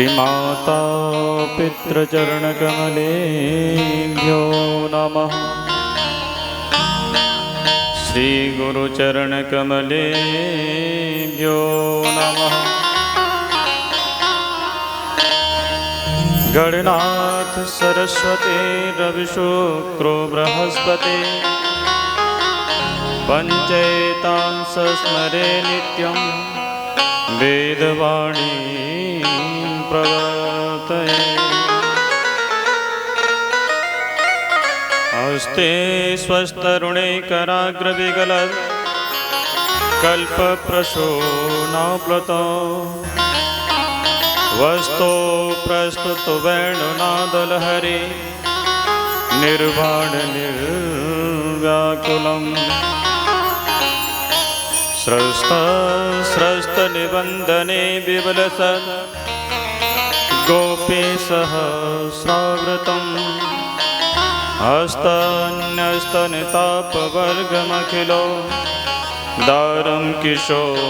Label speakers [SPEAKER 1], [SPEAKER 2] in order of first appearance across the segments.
[SPEAKER 1] श्रीमाता पितृचरणकमलेभ्यो नमः। श्रीगुरुचरणकमलेभ्यो नमः। गणनाथ सरस्वती रविशुक्रो बृहस्पति पंचेतांस स्मरे नित्यं वेदवाणी प्रवर्तये। हस्ते स्वस्तरुणे कराग्रविगलत् कल्पप्रसूनाप्लुतो वस्तो प्रस्तुत वेणुनादलहरी निर्वाण निर्व्याकुलम् स्रस्त निबंधने विवलसत् गोपी सहस्रावृतम् हस्तन्यस्तनितापवर्गमखिलो दारं किशोराकृति।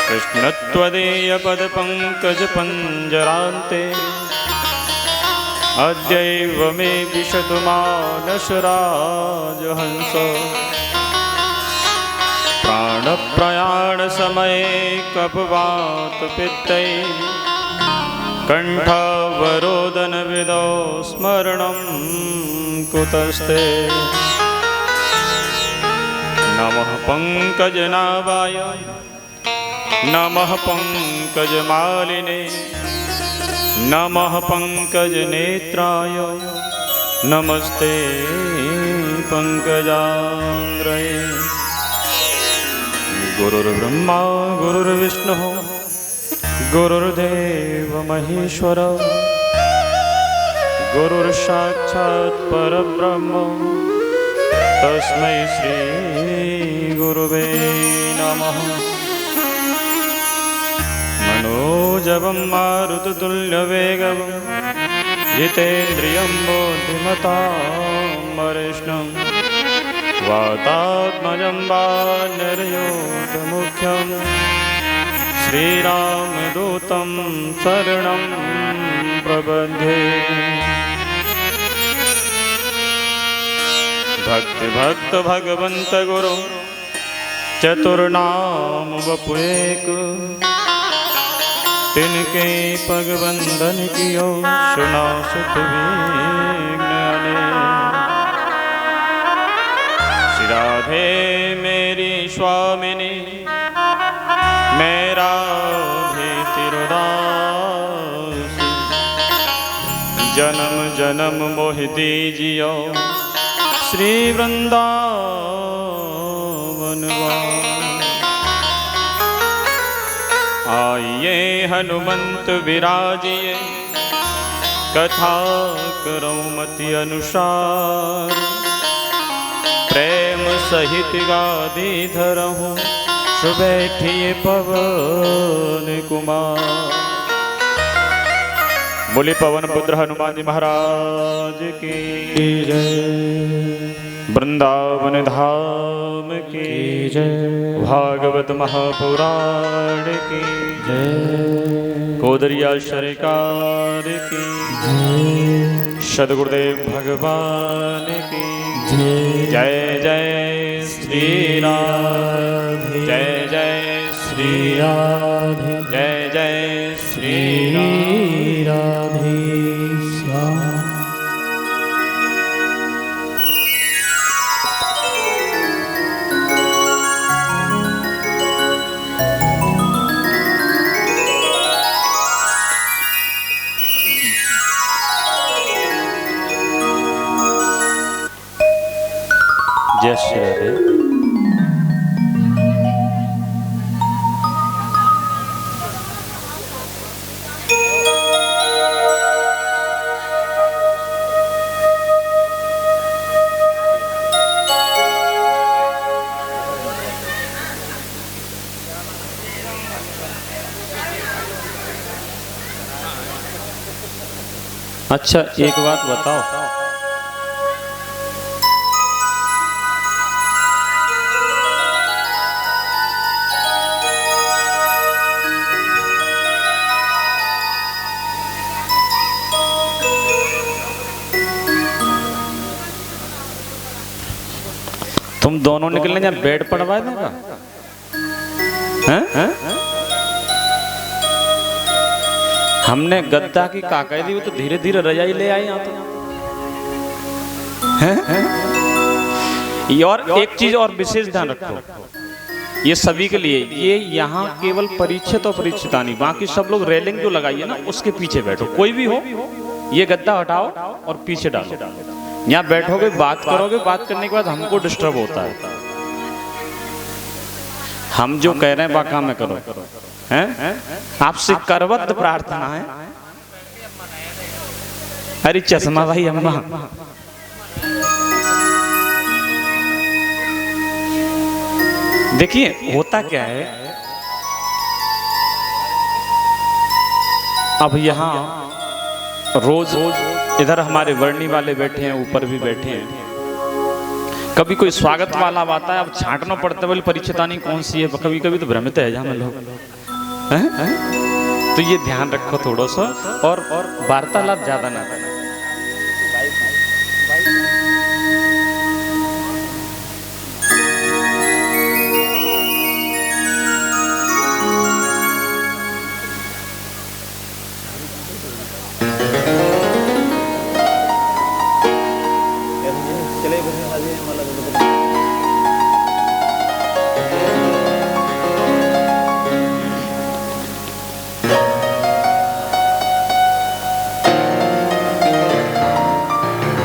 [SPEAKER 1] कृष्णत्वदीयपदपङ्कजपञ्जरान्ते अद्यैव मे विशतु मानसराजहंस। प्राणप्रयाणसमये कपवातपित्तै कण्ठावरोदनविदो स्मरणं कुतस्ते। नमः पङ्कजनाभाय नमः पङ्कजमालिने नमः पङ्कजनेत्राय नमस्ते पङ्कजाङ्ग्रये। गुरुर्ब्रह्मा गुरुर्विष्णुः गुरुर्देव महेश्वर गुरुर्साक्षात् परब्रह्म तस्मै श्री गुरुवे नमः। मनोजवं मारुततुल्यवेगं जितेन्द्रियं बुद्धिमतां वरिष्ठं वातात्मजं वानरयोधमुख्यं श्रीरामदूतं शरणं प्रपद्ये। भक्त भगवंत गुरु चतुर्नाम वपु एक तिनके पग बंधन कियो सुना सुख विघ्न अनेक। श्री राधे मेरी स्वामिनी मेरा भी तिरुदासी जन्म जन्म मोह दीजियो श्री वृंदावन वास। आइए हनुमंत विराजिए कथा करो मति अनुसार प्रेम सहित गादी धरहूँ सुबैठिए पवन कुमार। बोले पवन पुत्र हनुमान जी महाराज की जय। वृंदावन धाम की जय। भागवत महापुराण की जय। कोदरिया सरकार की जय। सद्गुरुदेव भगवान की जय। जय जय श्री राम जय जय श्री राधे जय जय श्री राधे श्याम। जय श्री राधे। अच्छा एक बात बताओ, तुम दोनों निकलने जहाँ बेड पड़वा देगा हैं? हमने गद्दा की काका दी, वो तो धीरे धीरे रजाई ले आई यहाँ तो। और एक चीज और विशेष ध्यान रखो, ये सभी के लिए, ये यहाँ केवल परीक्षित और परीक्षिता नहीं, बाकी सब लोग रेलिंग जो लगाई है ना उसके पीछे बैठो, कोई भी हो ये गद्दा हटाओ और पीछे डालो। यहाँ बैठोगे, बात करोगे, बात करने के बाद हमको डिस्टर्ब होता है। हम जो कह रहे हैं बाका में करो, हैं? आपसे करवत प्रार्थना है। अरे चश्मा भाई अम्मा, देखिए होता क्या है, अब यहाँ रोज इधर हमारे वर्णी वाले बैठे हैं, ऊपर भी बैठे हैं, कभी कोई स्वागत वाला आता है, अब छांटना पड़ता है, बोले परीक्षिता नहीं कौन सी है, कभी कभी तो भ्रमित है जहाँ लोग हैं? तो ये ध्यान रखो थोड़ा सा, और वार्तालाप ज्यादा ना करना।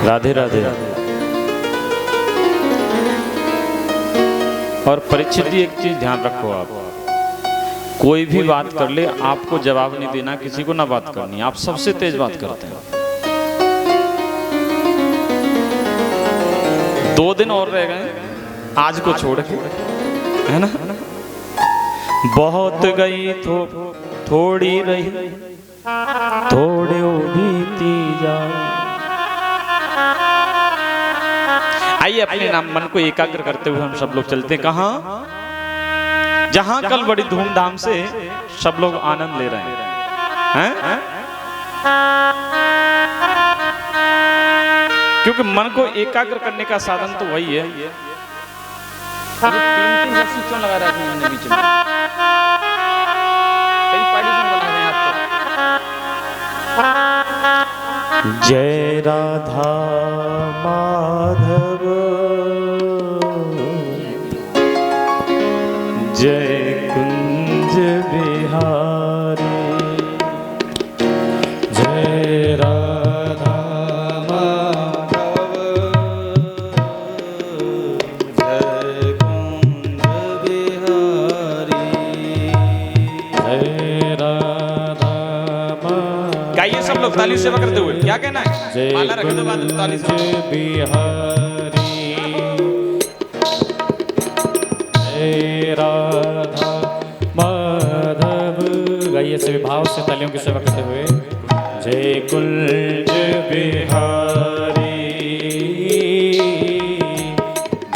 [SPEAKER 1] राधे राधे। और परीक्षित जी एक चीज ध्यान रखो, आप कोई भी बात कर ले आपको जवाब नहीं देना, किसी को ना बात करनी, आप सबसे तेज बात करते हैं। 2 दिन और रह गए आज को छोड़ के, है ना? बहुत गई तो थोड़ी रही, थोड़े बीती जा। आइए अपने नाम मन को एकाग्र करते हुए हम सब लोग चलते हैं कहाँ? जहां कल बड़ी धूमधाम से सब लोग आनंद ले रहे हैं, हैं? क्योंकि मन को एकाग्र करने का साधन तो वही है। ये 3-3 रस्सी क्यों लगा रखी है हमने बीच में? कई पार्टीशन बना रहे हैं आप तो। जय राधा माधव, जय कुंज बिहारी, जय राधा माधव, जय कुंज बिहारी, जय राधा माधव। गाइए सब लोग ताली सेवा करते हुए, क्या कहना है? माला रख दो बाद ताली से। बिहारी, जय राधा माधव। गाइए सभी भाव से तालियों की सेवा करते हुए, जय कुंज बिहारी,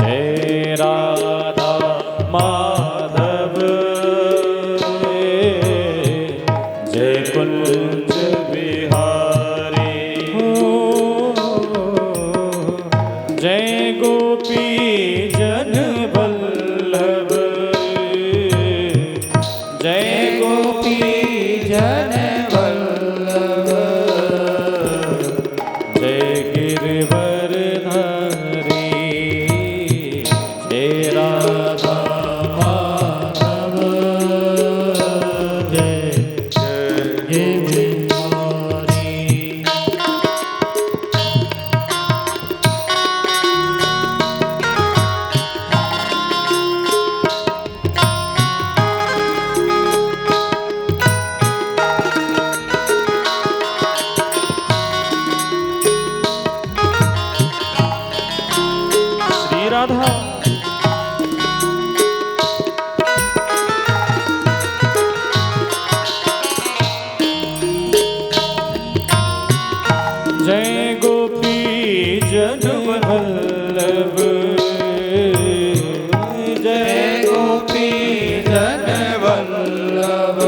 [SPEAKER 1] जय राधा माधव, जय कुंज बिहारी, जय गोपी जन वल्लभ, जय गोपी जन वल्लभ, जय गिरवरधारी, जय राधा माधव, जय जय बिहारी। श्री राधा जय गोपी जन वल्लभ, जय गोपी जन वल्लभ,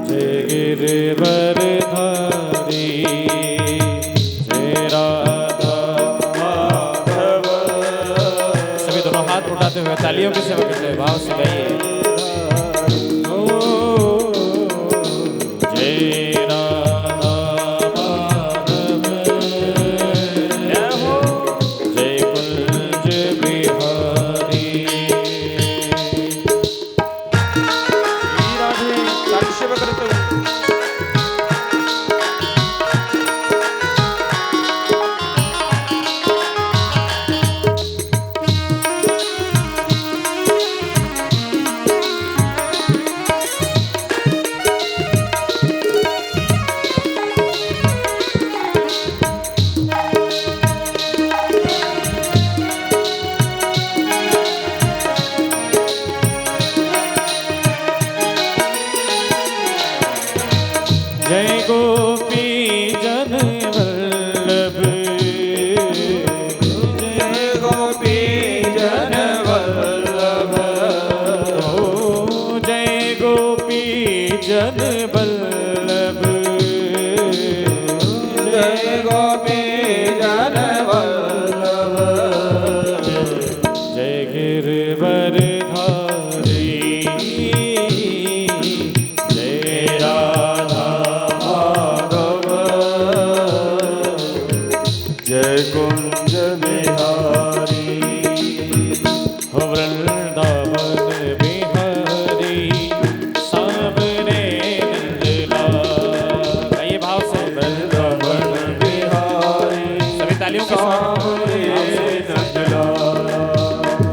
[SPEAKER 1] जय गिरवरधारी, जय राधा माधव,
[SPEAKER 2] तालियों के सेवा करते हुए भाव से गाइए। जय राधा माधव जय हो, जय कुंज बिहारी।
[SPEAKER 1] राधे ताली सेवा करते हुए
[SPEAKER 2] जय गोपी जन वल्लभ, जय गोपी जन वल्लभ, जय गोपी जन वल्लभ, जय गोपी जन वल्लभ, जय गिरवरधारी जय राधा जय कुंज बिहारी। हो वृंदावन बिहारी सावरे नंदलाल। आइए भाव से वृंदावन बिहारी, सभी तालियों के साथ नंदलाल।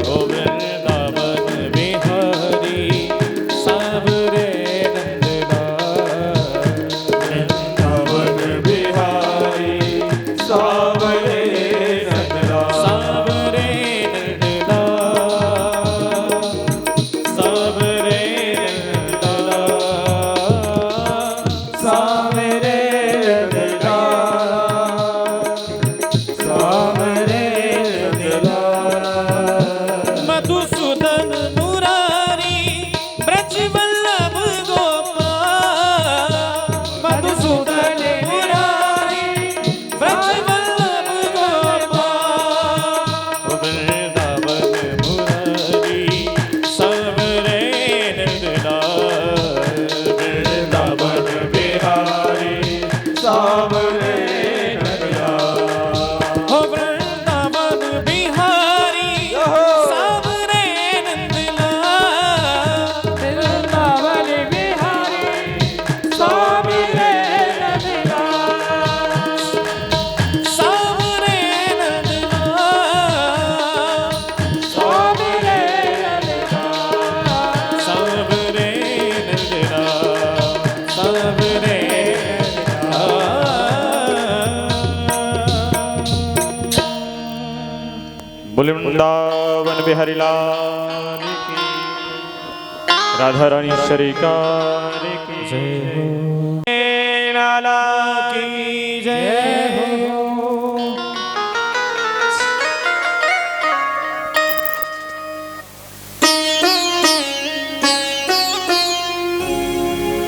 [SPEAKER 2] हो वृंदावन बिहारी सावरे नंदलाल, वृंदावन बिहारी सावरे नंदलाल, सावरे नंदलाल, सावरे नंदलाल, सावरे नंदलाल, सावरे नंदलाल। मधुसूदन मुरारी ब्रज वल्लभ गोपाल, मधुसूदन मुरारी ब्रज वल्लभ गोपाल। वृंदावन मुरारी सावरे नंदलाल, वृंदावन बिहारी सावरे नंदलाल। हो वृंदावन बिहारी सावरे नंदलाल, वृंदावन बिहारी सावरे नंदलाल, सावरे नंदलाल, सावरे नंदलाल, सावरे नंदलाल, सावरे नंदलाल।
[SPEAKER 1] बोले वृंदावन बिहारी लाल की, राधा रानी सरकार की
[SPEAKER 2] जय हो, लाला की जय हो।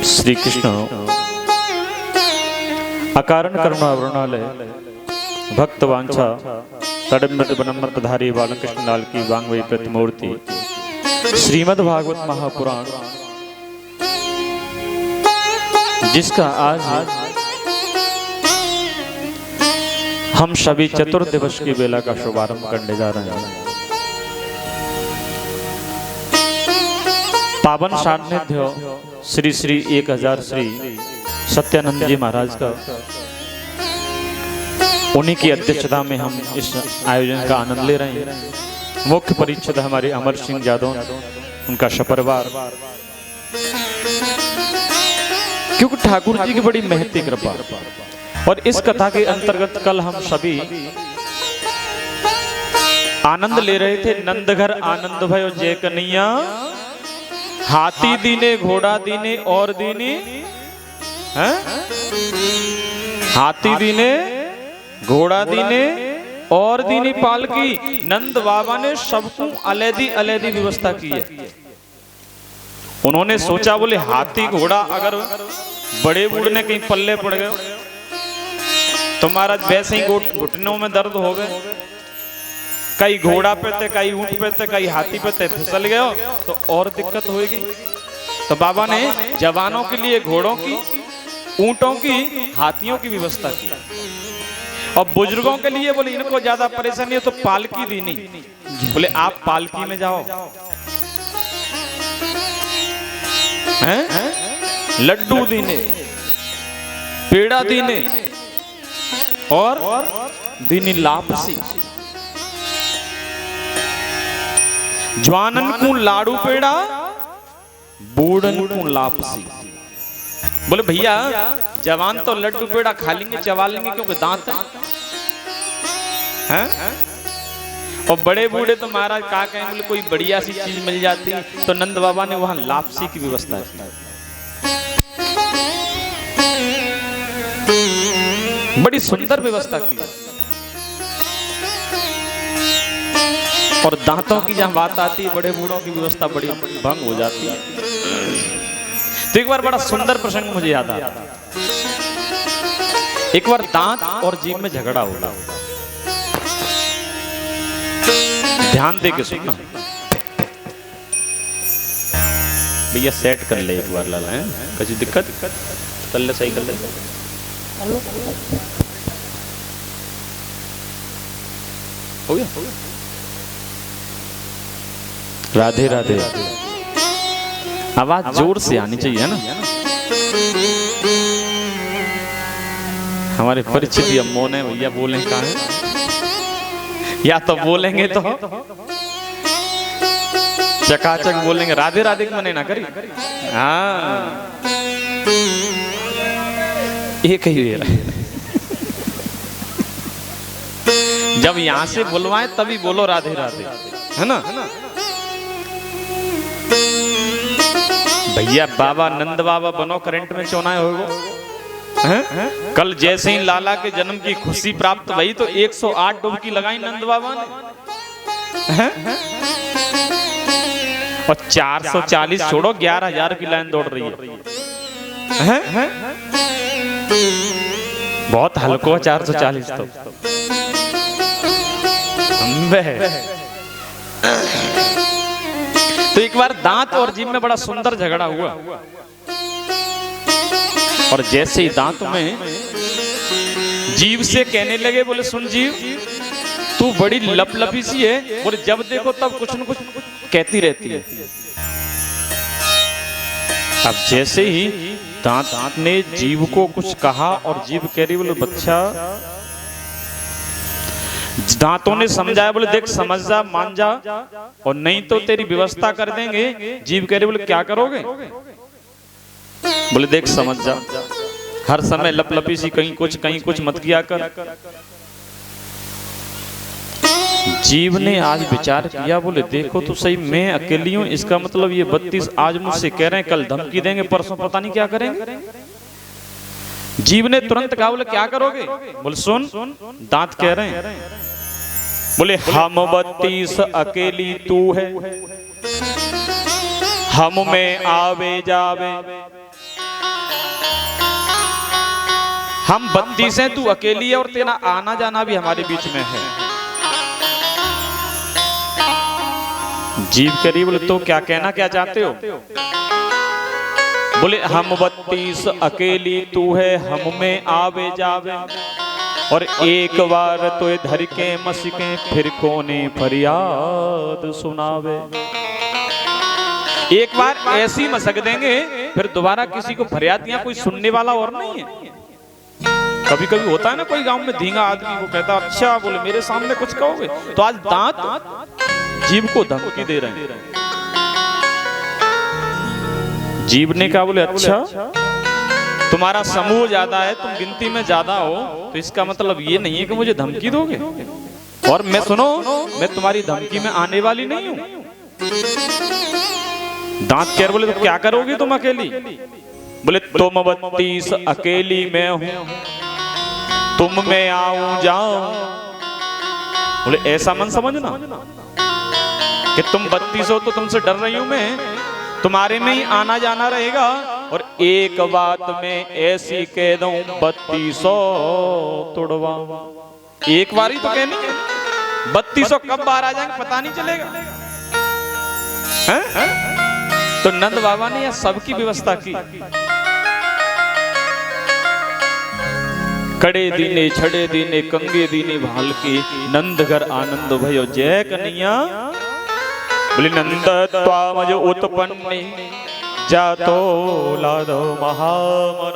[SPEAKER 1] श्री कृष्ण अकारण करुणा वरुणालय भक्त वांछा तड़मृत बनमृतधारी बालकृष्ण लाल की वांगमयी प्रतिमूर्ति श्रीमद् भागवत महापुराण, जिसका आज हम सभी चतुर्दिवस की बेला का शुभारंभ करने जा रहे हैं। पावन सान्निध्य श्री श्री 1000 श्री सत्यानंद जी महाराज का, उन्हीं की अध्यक्षता में हम इस आयोजन का आनंद ले रहे हैं। मुख्य परिच्छेद हमारे अमर सिंह यादव, उनका सपरिवार, क्योंकि ठाकुर जी की बड़ी महती कृपा। और इस कथा के अंतर्गत कल हम सभी आनंद ले रहे थे। नंदघर आनंद भयो जय कन्हैया, हाथी दीने घोड़ा दीने और दीने, हाथी दीने घोड़ा दीने और दीनी पालकी। नंद बाबा ने सबको अलैदी अलैदी व्यवस्था की है। उन्होंने सोचा बोले हाथी घोड़ा अगर बड़े बूढ़े कहीं पल्ले पड़ गए तो महाराज वैसे ही घुटनों में दर्द हो गए, कई घोड़ा पे थे, कई ऊंट पे थे, कई हाथी पे थे, फिसल गए हो तो और दिक्कत होगी। तो बाबा ने जवानों के लिए घोड़ों की, ऊंटों की, हाथियों की व्यवस्था की। और बुजुर्गों के लिए बोले इनको ज्यादा परेशानी है तो पालकी दी नहीं, बोले आप पालकी में जाओ। हैं? लड्डू दीने, पेड़ा दीने और दीनी लापसी। जवानन को लाडू पेड़ा, बूढ़न को लापसी। बोले भैया जवान तो लड्डू पेड़ा खा लेंगे, चबा लेंगे क्योंकि दांत हैं, और बड़े बूढ़े तो महाराज क्या कहें, बोले कोई बढ़िया सी चीज मिल जाती। तो नंद बाबा ने वहां लापसी की व्यवस्था की, बड़ी सुंदर व्यवस्था की। और दांतों की जहां बात आती है, बड़े बूढ़ों की व्यवस्था बड़ी भंग हो जाती है। तो एक बार बड़ा सुंदर प्रसंग मुझे याद आया। एक बार दांत और जीभ में झगड़ा होगा, ध्यान दे के सुनना भैया, सेट कर ले एक बार लाला, है किसी दिक्कत कर ले, सही कर ले। हो गया? राधे राधे। आवाज जोर से आनी चाहिए ना। हमारे परिचित अम्मों ने भैया बोले कहा है, या तो बोलेंगे तो चकाचक बोलेंगे, राधे राधे को मने ना करी। हाँ एक ही है, जब यहां से बुलवाए तभी बोलो राधे राधे, है ना। भैया बाबा नंद बाबा बनो करंट में चौनाए हो। कल जैसे ही लाला के जन्म की खुशी प्राप्त हुई तो 108 डुबकी लगाई नंद बाबा ने, और 440 छोड़ो 11,000 की लाइन दौड़ रही है। बहुत हल्को है 440 तो। तो एक बार दांत और जीभ में बड़ा सुंदर झगड़ा हुआ, और जैसे ही दांत में जीभ से कहने लगे, बोले सुन जीभ तू बड़ी लपलपी सी है, बोले जब देखो तब कुछ न कुछ कहती रहती है। अब जैसे ही दांत ने जीभ को कुछ कहा और जीभ कह रही, बोले बच्चा, दांतों ने समझाया, बोले देख समझ जा, मान जा, और नहीं तो तेरी व्यवस्था कर देंगे। जीभ कह रही, बोले क्या करोगे? बोले देख समझ जा, हर समय लपलपी सी कहीं कुछ मत किया कर। जीभ ने आज विचार किया, बोले देखो तो सही, मैं अकेली हूं, इसका मतलब ये 32 आज मुझसे कह रहे हैं, कल धमकी देंगे, परसों पता नहीं क्या करेंगे। जीभ ने तुरंत कहा, बोले क्या करोगे? बोले सुन, दांत कह रहे हैं, बोले हम 32 अकेली तू है, हम में आवे जावे, हम 32 हैं, तू अकेली है, और तेरा आना जाना भी हमारे बीच में है। जीभ करी, बोले तो क्या कहना क्या चाहते हो? बोले हम 32 अकेली तू है, हम में आवे जावे, और एक बार तो धर के मस्के, फिर कोने फरियाद सुनावे। एक बार ऐसी मसक देंगे, फिर दोबारा किसी को फरियाद, यहाँ कोई सुनने वाला और नहीं है। कभी कभी होता है ना, कोई गांव में धींगा आदमी को कहता, अच्छा बोले मेरे सामने कुछ कहोगे? तो आज दांत जीभ को धमकी दे रहे हैं। जीभ ने कहा, बोले अच्छा तुम्हारा समूह ज्यादा है, तुम गिनती में ज्यादा हो, तो इसका मतलब ये नहीं है कि मुझे धमकी दोगे, और मैं सुनो, मैं तुम्हारी धमकी में आने वाली नहीं हूं। दांत कह, बोले तो क्या करोगे तुम अकेली? बोले तुम 32 अकेली मैं हूं, तुम में आऊं जाऊं। बोले ऐसा मन समझना कि तुम 32 हो तो तुमसे डर रही हूं मैं, तुम्हारे में ही आना जाना रहेगा, और एक बात में ऐसी कह दूं 3200 तुड़वा। एक बार ही तो कहनी है, 3200 कब बाहर आ जाएंगे पता नहीं चलेगा। हैं? तो नंद बाबा ने यह सबकी व्यवस्था की। कड़े दीने छड़े दीने कंगे दीने भाल के नंद घर आनंद भयो जय कन्हैया। बोले नंद त्वामज उत्पन्ने जातो लादो महामन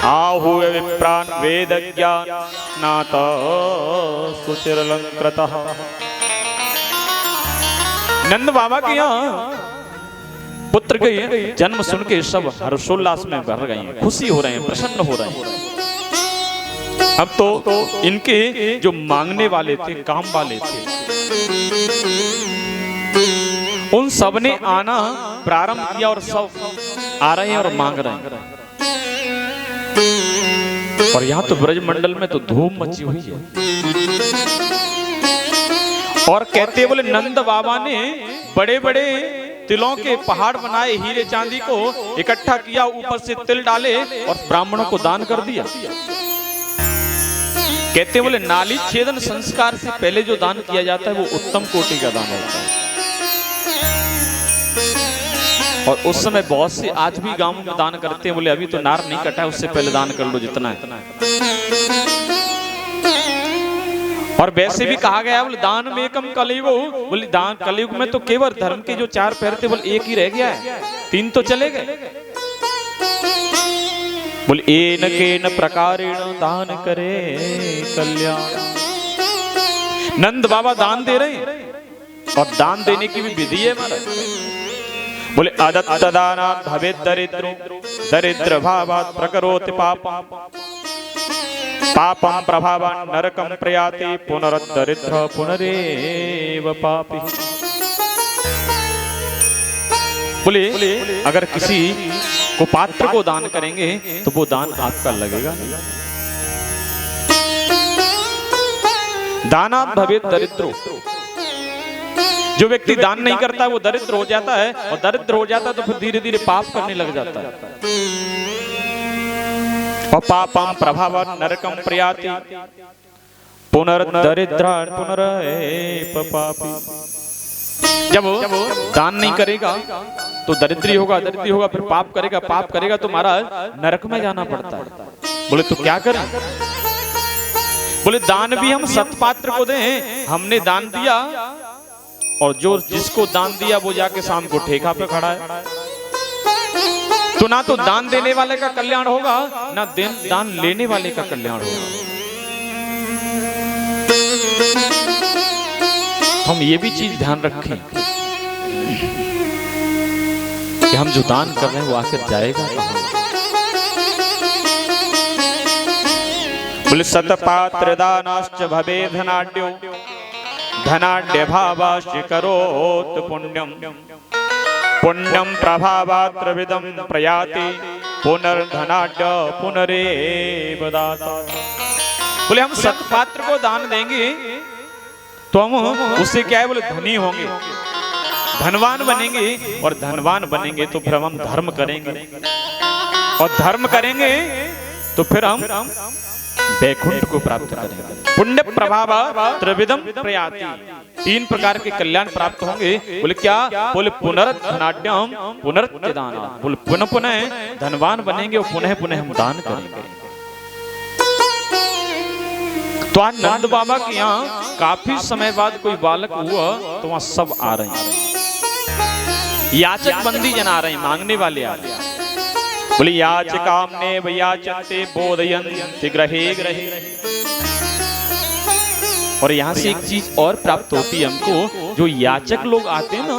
[SPEAKER 1] आहु विप्रान वेद ज्ञान नात सुचिरलंकृतः। नंद बाबा के यहाँ पुत्र के जन्म सुन के सब हर्षोल्लास में भर गए हैं, खुशी हो रहे हैं, प्रसन्न हो रहे हैं। अब तो इनके जो मांगने वाले थे, काम वाले थे, उन सब ने आना प्रारंभ किया और सब आ रहे हैं और मांग रहे हैं। और यहां तो ब्रजमंडल में तो धूम मची हुई है। और कहते बोले नंद बाबा ने बड़े बड़े तिलों के पहाड़ बनाए, हीरे चांदी को इकट्ठा किया, ऊपर से तिल डाले और ब्राह्मणों को दान कर दिया। कहते बोले नाली छेदन संस्कार से पहले जो दान किया जाता है वो उत्तम कोटि का दान होता है। और उस समय बहुत से आज भी गांव में दान करते हैं, बोले अभी तो नार नहीं कटा है, उससे पहले दान कर लो जितना है। और वैसे भी कहा गया बोले दान में एकम कलयुग, बोले दान कलयुग में तो केवल धर्म के जो 4 पैर थे बोले एक ही रह गया है, 3 तो चले गए। बोले एन केन प्रकारेण दान करे कल्याण। नंद बाबा दान दे रहे हैं और दान देने की भी विधि है महाराज। बोले अदत्त दानात् भवेत् दरिद्रो दरिद्र भावात् प्रकरोति पापम् पापं प्रभावान् नरकं प्रयाति पुनरुद्धरिद्र पुनरेव पापी। बोले अगर किसी को पात्र को दान करेंगे तो वो दान आपका लगेगा नहीं। दानात् भवेत् दरिद्रो, जो व्यक्ति दान नहीं करता वो दरिद्र हो जाता है, और दरिद्र हो जाता है तो फिर धीरे धीरे पाप करने लग जाता है। और पापम प्रभावान् नरकं प्रयाति पुनरुद्धरिद्रान् पुनरेव पापी। जब दान नहीं करेगा तो दरिद्री होगा, दरिद्री होगा फिर पाप करेगा, पाप करेगा तो महाराज नरक में जाना पड़ता है। बोले तो क्या करें? बोले दान भी हम सत्पात्र को दें, हमने दान दिया और जो जिसको दान दिया वो जाके शाम को ठेका पे खड़ा है, तो ना तो दान देने वाले का कल्याण होगा ना दान लेने वाले का कल्याण होगा। हम ये भी चीज ध्यान रखें कि हम जो दान कर रहे हैं वो आखिर जाएगा कहां। बोले सतपात्र दानाश्च भवे धनाढ्यो धनाढ्य भावाश्च करोत् पुण्यम पुण्यम प्रभावात् विदम प्रयाति पुनर्धनाढ्य पुनरेव दाता। बोले हम सत्पात्र को दान देंगे तो हम उससे क्या है, बोले धनी होंगे, धनवान बनेंगे, और धनवान बनेंगे तो फिर हम धर्म करेंगे, और धर्म करेंगे तो फिर हम वैकुंठ को प्राप्त करेंगे। पुण्य प्रभाव त्रिविधम प्रयाति, 3 प्रकार के कल्याण प्राप्त होंगे। बोले क्या? बोले पुनर्धनाढ्यम पुनर्दान, बोले पुनः पुनः धनवान बनेंगे और पुनः पुनः हम दान करेंगे। तो आज नंद बाबा के यहाँ काफी समय बाद कोई बालक हुआ तो वहां सब आ रहे हैं, याचक बंदी जन आ रहे हैं, मांगने वाले आ रहे हैं। बोले याचकामने वयाचन्ते बोधयन्ति ग्रहे ग्रहे। और यहां से एक चीज और प्राप्त होती है हमको, जो याचक लोग आते हैं ना,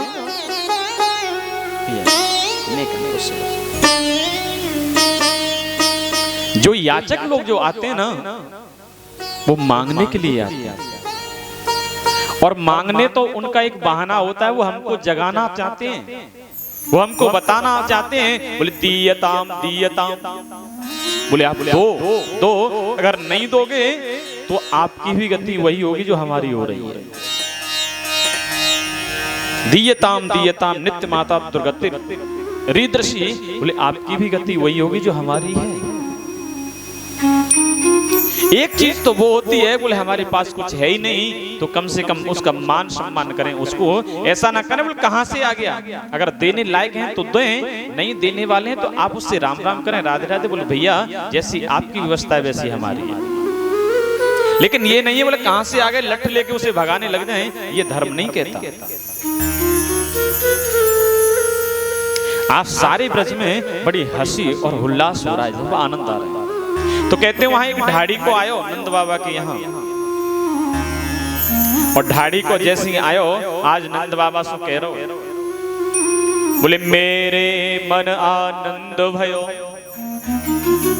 [SPEAKER 1] जो याचक लोग जो आते हैं ना वो मांगने के लिए आते हैं, और मांगने तो उनका एक बहाना होता है, वो हमको जगाना चाहते हैं, वो हमको बताना चाहते हैं। बोले दीयताम दीयताम, बोले आप दो, अगर नहीं दोगे तो आपकी भी गति वही होगी जो हमारी हो रही है। दीयताम दीयताम नित्य माता दुर्गति रीदृशी, बोले आपकी भी गति वही होगी जो हमारी है। एक चीज तो वो होती है, बोले हमारे पास कुछ है ही नहीं तो कम से कम उसका मान सम्मान करें, उसको ऐसा ना करें बोले कहां से आ गया। अगर देने लायक हैं तो दें, नहीं देने वाले हैं तो आप उससे राम राम करें, राधे राधे, बोले भैया जैसी आपकी व्यवस्था है वैसी हमारी है। लेकिन ये नहीं है बोले कहां से आ गए लठ लेके उसे भगाने लग जाए, ये धर्म नहीं कहता। आप सारे ब्रज में बड़ी हंसी और उल्लास हो रहा है, आनंद आ रहा है। तो कहते हैं वहां एक ढाड़ी को आयो नंद बाबा के यहाँ, और ढाड़ी को जैसे ही आयो आज नंद बाबा से कह रहे बोले मेरे मन आनंद भयो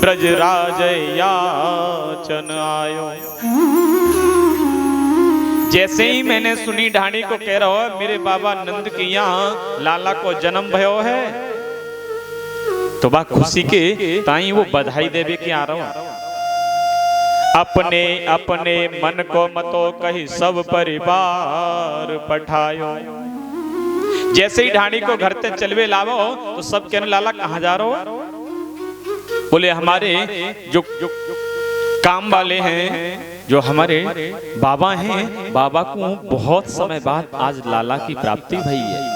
[SPEAKER 1] ब्रज राज याचन आयो। जैसे ही मैंने सुनी ढाड़ी को कह रहा हो मेरे बाबा नंद के यहाँ लाला को जन्म भयो है, तो बा खुशी के ताई वो बधाई देवे के आ रहा हूं। अपने अपने मन को मतो कही सब परिवार पठायो। जैसे ही ढाणी को घर से चलवे लावो तो सब कहने लाला कहाँ जा रहे हो, बोले हमारे जो काम वाले हैं, जो हमारे बाबा हैं, बाबा को बहुत समय बाद आज लाला की प्राप्ति भई है।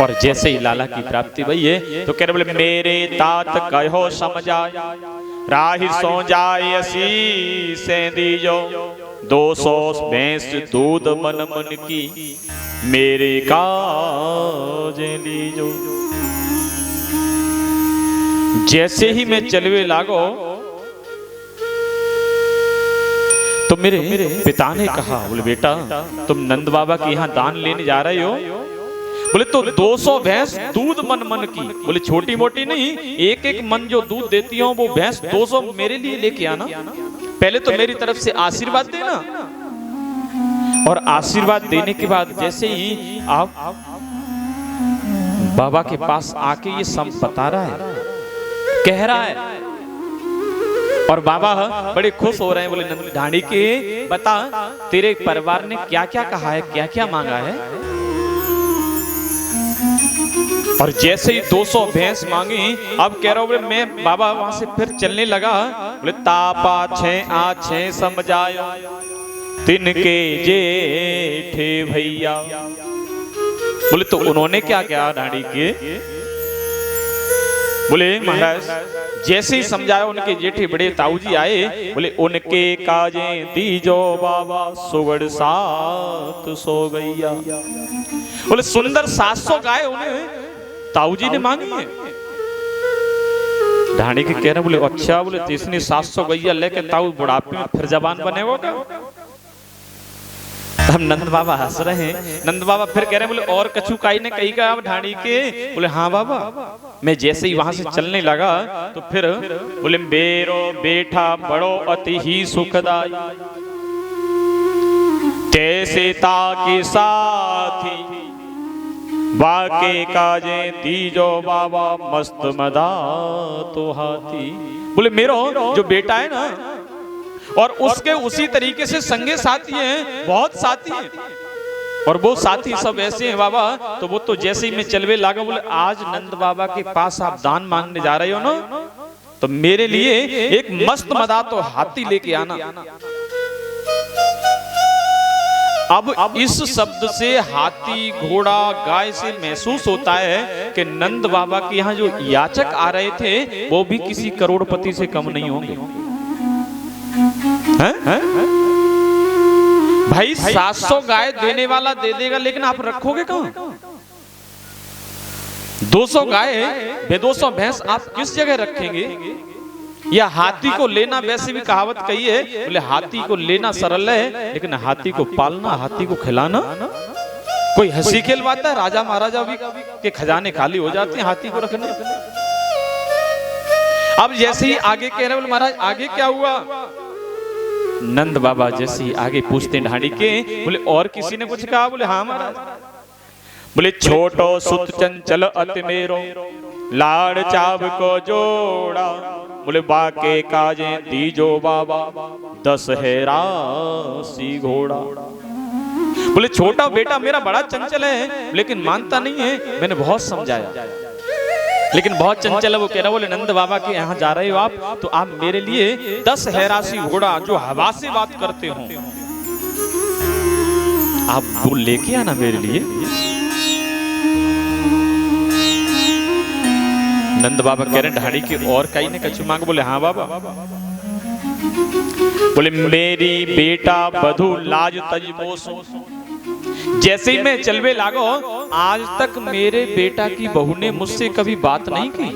[SPEAKER 1] और जैसे ही लाला की प्राप्ति भई है तो कह रहे बोले मेरे तात कहो समझा राही सो जाए असी से दीजो 200 भैंस दूध मन मन की मेरे काज लीजो। जैसे ही मैं चलवे लागो तो मेरे पिता ने कहा बोले बेटा तुम नंद बाबा के यहाँ दान लेने जा रहे हो, बोले तो 200 भैंस दूध मन मन की, बोले छोटी मोटी नहीं, एक एक मन जो दूध देती हो वो भैंस 200 मेरे लिए लेके आना। पहले तो मेरी तरफ से आशीर्वाद देना, और आशीर्वाद देने के बाद जैसे ही आप बाबा के पास आके ये सब बता रहा है, कह रहा है, और बाबा बड़े खुश हो रहे हैं, बोले ढाणी के बता तेरे परिवार ने क्या क्या कहा है, क्या क्या मांगा है। और जैसे ही 200 भैंस मांगी अब कह रहा हूं मैं बाबा वहां से फिर चलने लगा, बोले तापा छे आ छे समझायो तिनके जेठे भैया। बोले तो उन्होंने क्या क्या ढाणी के, बोले महाराज जैसे ही समझाया उनके जेठे बड़े ताऊजी आए, बोले उनके काजे दीजो बाबा सुगड़ 700 गैया। बोले सुंदर 700 गाय उन्हें ताऊजी ने मांगी है। ढाणी के कह रहे बोले अच्छा, बोले तो इसने 700 गैया लेके ताऊ बुढ़ापे में फिर जवान बने होगा। हम नंद बाबा हंस रहे हैं, नंद बाबा फिर कह रहे हैं बोले और कछु काई ने कही का ढाणी के, बोले हाँ बाबा। मैं जैसे ही वहां से चलने लगा तो फिर बोले बेरो बेटा बड़ो अति ही सुखदाई जैसे ताकि साथी बाके काजे दीजो बाबा मस्त मदा तो हाथी। बोले मेरो जो बेटा है ना, और उसके उसी तरीके से संगे साथी हैं, बहुत साथी हैं, और वो साथी सब ऐसे हैं बाबा। तो वो तो जैसे ही मैं चलवे लागा, बोले आज नंद बाबा के पास आप दान मांगने जा रहे हो ना, तो मेरे लिए एक मस्त मदा तो हाथी लेके आना। अब इस शब्द से हाथी घोड़ा गाय से महसूस होता है कि नंद बाबा के यहाँ जो याचक आ रहे थे वो भी किसी करोड़पति से कम नहीं होंगे। है? भाई 700 गाय देने वाला दे देगा, लेकिन आप रखोगे कहां? 200 गाय बे 200 भैंस आप किस जगह रखेंगे? या हाथी को लेना, वैसे भी कहावत कही है, बोले हाथी को लेना सरल है लेकिन हाथी को पालना, हाथी को खिलाना कोई हंसी खेल बात है। राजा महाराजा भी के खजाने खाली हो जाते हैं हाथी को रखने। अब जैसे ही आगे कह रहे बोले महाराज आगे क्या हुआ? नंद बाबा जैसे ही आगे पूछते ढाणी के, बोले और किसी ने कुछ कहा? बोले हाँ महाराज। बोले छोटो सुत चंचल अति मेरो लाड़ चाव को जोड़ा, बोले बाके काजे दीजो बाबा 10 है राशि घोड़ा। बोले छोटा बेटा मेरा बड़ा चंचल है लेकिन मानता नहीं है, मैंने बहुत समझाया। लेकिन बहुत चंचल है। वो कह रहा, बोले नंद बाबा के यहाँ जा रहे हो आप, तो आप मेरे लिए 10 हैरासी घोड़ा जो हवा से बात करते हो, आप वो लेके आना मेरे लिए। नंद बाबा कह रहे ढाड़ी की और कहीं ने कछु मांग। बोले हाँ बाबा। बोले मेरी बेटा बधु लाज तजबोसो, जैसे ही मैं चलवे लागो, आज तक मेरे बेटा की बहू ने मुझसे कभी बात नहीं की,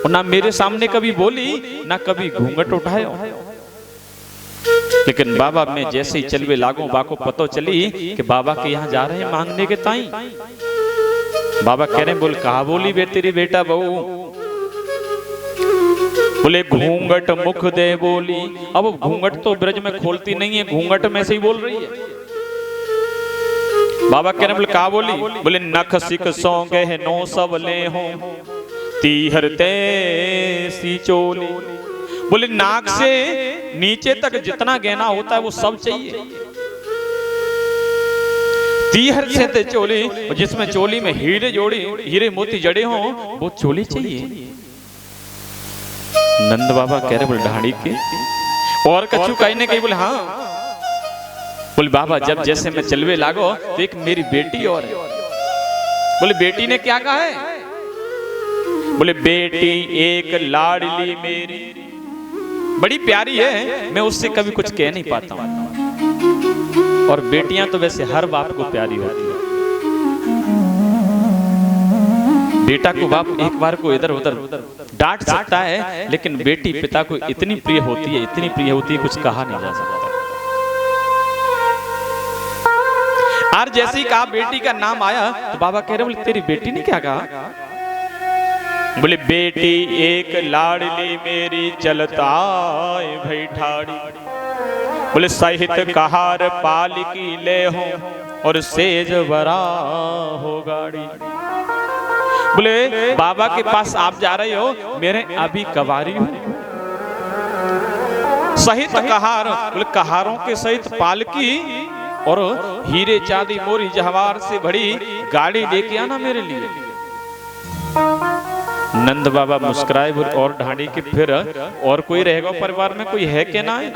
[SPEAKER 1] और ना मेरे सामने कभी बोली, ना कभी घूंघट उठाया। लेकिन बाबा मैं जैसे ही चलवे लागो, बाको पतो चली कि बाबा के यहाँ जा रहे हैं मांगने के ताई। बाबा कह रहे, बोल कहा बोली बे तेरी बेटा बहू। बोले घूंघट मुख दे बोली। अब घूंघट तो ब्रज में खोलती नहीं है, घूंघट में से ही बोल रही है। बाबा कह रहे, बोले कहा बोली। बोले नख सिक सौ गह नो सब ले हो, तीहर ते सी चोली। बोले नाक से नीचे तक जितना गहना होता है वो सब चाहिए। तीहर से ते चोली, जिसमें चोली में हीरे जोड़ी, हीरे मोती जड़े हों, वो चोली चाहिए। नंद बाबा कह रहे, बोले ढाड़ी के और कछु कहीं ने कहीं। बोले हाँ। बोले बाबा जब जैसे मैं चलवे लागो, तो एक मेरी बेटी और है। बोले बेटी ने क्या कहा है। बोले बेटी एक लाडली मेरी, बड़ी प्यारी है, मैं उससे कभी कुछ कह नहीं पाता हूं। और बेटियां तो वैसे हर बाप को प्यारी होती है। बेटा को बाप एक बार को इधर उधर डांट सकता है, लेकिन बेटी पिता को इतनी प्रिय होती है, इतनी प्रिय होती है, कुछ कहा नहीं जा सकता। और जैसे ही कहा बेटी का नाम आया, तो बाबा कह रहे, बोले तेरी बेटी ने क्या कहा। बोले बेटी एक लाडली मेरी, चलता भई ठाड़ी। बोले सहित कहार पालिकी ले हो, और सेज बरा हो गाड़ी। बोले बाबा के पास आप जा रहे हो, मेरे अभी कवारी हूं। सहित कहार, बोले कहारों के सहित पालकी और हीरे चांदी मोरी जवाहर से भरी गाड़ी लेके आना मेरे लिए। नंद बाबा मुस्कुराए, बोले और ढांडी के फिर और कोई रहेगा परिवार में, कोई है क्या ना है।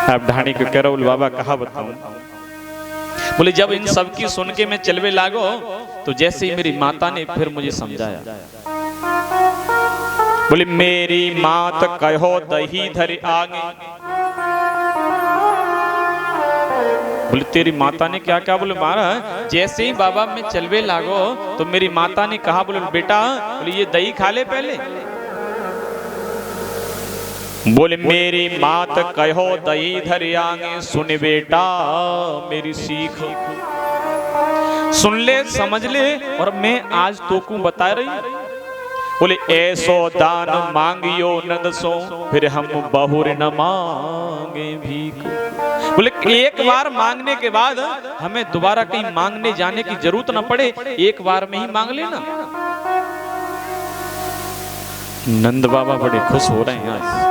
[SPEAKER 1] अब ढांडी को कह रहा, बोले बाबा कहा बताऊं। बोले जब इन सब की सुन के मैं चलवे लागो, तो जैसे ही मेरी माता ने फिर मुझे समझाया। बोले मेरी मात कहो दही धर आगे। बोले तेरी माता ने क्या कहा। बोले महाराज जैसे ही बाबा मैं चलवे लागो, तो मेरी माता ने कहा, बोले बेटा, बोले ये दही खा ले पहले। बोले मेरी मात कहो दही धर आगे, सुन बेटा मेरी सीख, सुन ले समझ ले, और मैं आज तो को बता रही। बोले ऐसो दान मांगियो नंद सो, फिर हम बहुर न मांगे भीख। बोले एक बार मांगने के बाद हमें दोबारा कहीं मांगने जाने की जरूरत न पड़े, एक बार में ही मांग लेना। नंद बाबा बड़े खुश हो रहे हैं आज।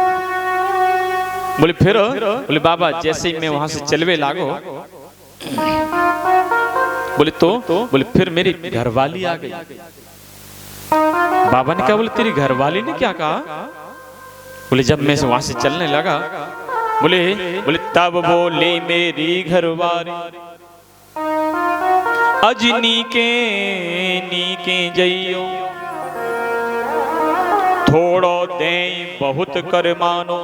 [SPEAKER 1] बोले फिर, बोले बाबा जैसे ही मैं वहां से चलवे लागो, बोले तो बोले फिर मेरी घरवाली आ गई। बाबा ने कहा, बोले तेरी घरवाली ने क्या कहा। बोले जब मैं वहां से चलने लगा, बोले तब बोली मेरी घरवाली, अजनी के जइयो, थोड़ो दे बहुत कर मानो,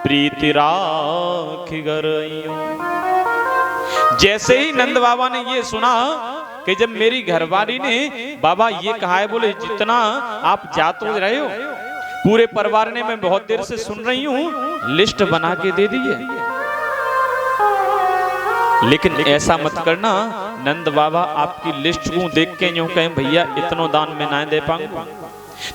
[SPEAKER 1] प्रीति राख गरइयो। जैसे ही नंद बाबा ने ये सुना कि जब मेरी घरवाली ने बाबा ये कहा है, बोले जितना आप जा तो रहे हो, पूरे परिवार ने मैं बहुत देर से सुन रही हूँ, लिस्ट बना के दे दी है। लेकिन ऐसा मत करना नंद बाबा आपकी लिस्ट को देख के यूं कहें भैया इतनो दान में ना दे पाऊंगा,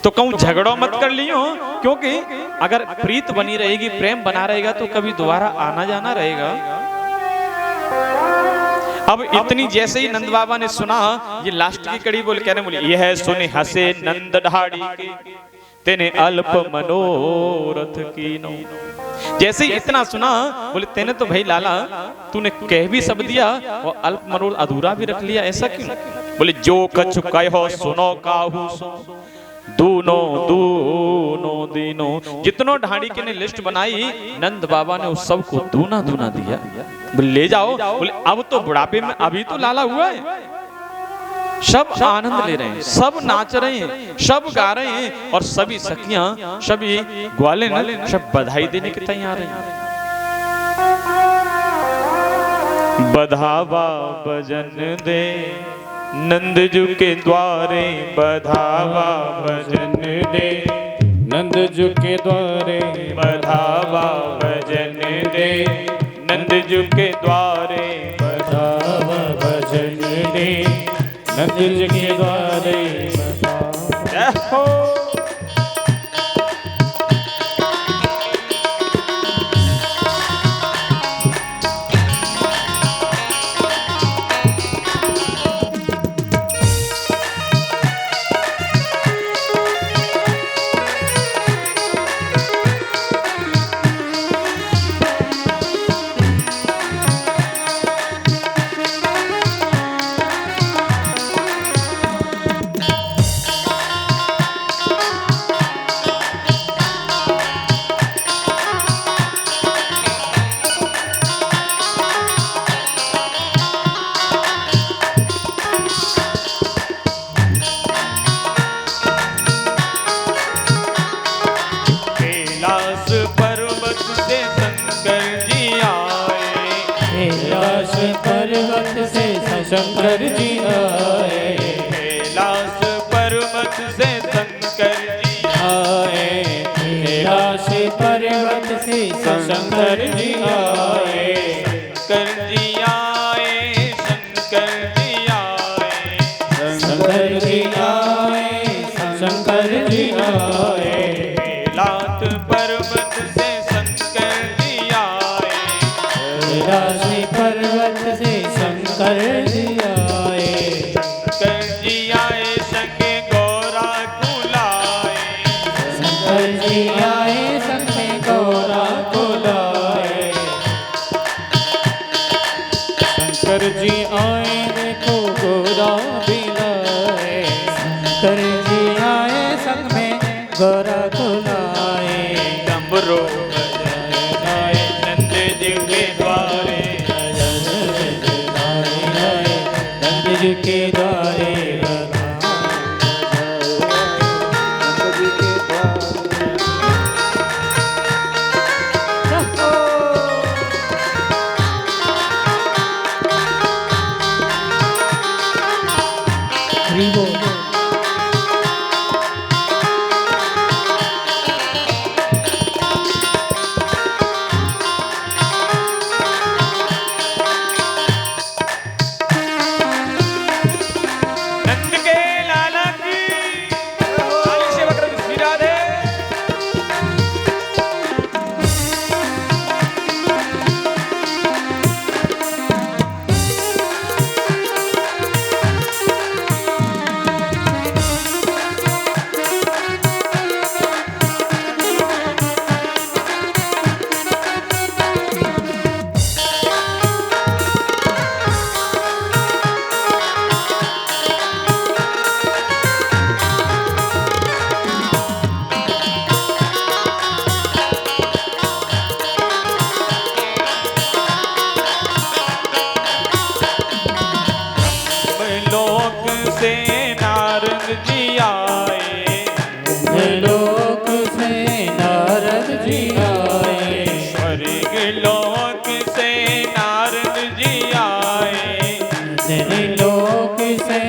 [SPEAKER 1] तो कहूं झगड़ो मत कर लियो, क्योंकि अगर प्रीत बनी रहेगी, प्रेम बना रहेगा, तो कभी दोबारा आना जाना रहेगा। अब इतनी जैसे ही नंद बाबा ने सुना, ये लास्ट की कड़ी बोल कह रहे, बोले यह सुने हंसे नंद ढाड़ी के, तेने अल्प मनोरथ कीनो। जैसे ही इतना सुना, बोले तेने तो भाई लाला तूने कह भी सब दिया और अल्प मनोरथ अधूरा भी रख लिया, ऐसा क्यों। बोले जो कछु कहो सुनो काहू सो, दूनो दूनो दीनो। जितनो ढाड़ी के ने लिस्ट बनाई नंद बाबा ने उस सब को दूना दूना दिया। बोले ले जाओ। बोले अब तो बुढ़ापे में अभी तो लाला हुआ है। सब आनंद ले रहे हैं, सब नाच रहे हैं, सब गा रहे हैं और सभी सखियां सभी ग्वालिन सब बधाई देने के तैयार हैं। बधावा भजन दे नंदजू के द्वारे, बधावा भजन दे
[SPEAKER 2] नंदजू के द्वारे,
[SPEAKER 1] बधावा भजन दे नंदजू के द्वारे,
[SPEAKER 2] बधावा भजन दे नंदजू के द्वारे। शंकर जी आए,
[SPEAKER 1] कैलाश पर्वत से शंकर जी
[SPEAKER 2] आए, कैलाश पर्वत से शंकर जी आए,
[SPEAKER 1] शंकर जी आए, शंकर जी आए,
[SPEAKER 2] शंकर जी आए, शंकर जी आए,
[SPEAKER 1] कैलाश पर्वत से शंकर जी आए,
[SPEAKER 2] कैलाश पर्वत से शंकर जी आए,
[SPEAKER 1] शंकर जी आए संगे गौरा कुलाए,
[SPEAKER 2] शंकर जी आए संगे गौरा कुलाए, शंकर जी आए देखो गौरा बिलाए, शंकर जी आए संग में गौरा कुलाए,
[SPEAKER 1] डमरू आए नंद जी के द्वारे,
[SPEAKER 2] नंद जी के द्वारे,
[SPEAKER 1] नंद के लाला की लाली सेवक रंग श्री राधे। लोक से नारद जी आए,
[SPEAKER 2] लोक से नारद जी आए,
[SPEAKER 1] स्वर्ग लोक से नारद जी आए,
[SPEAKER 2] लोक से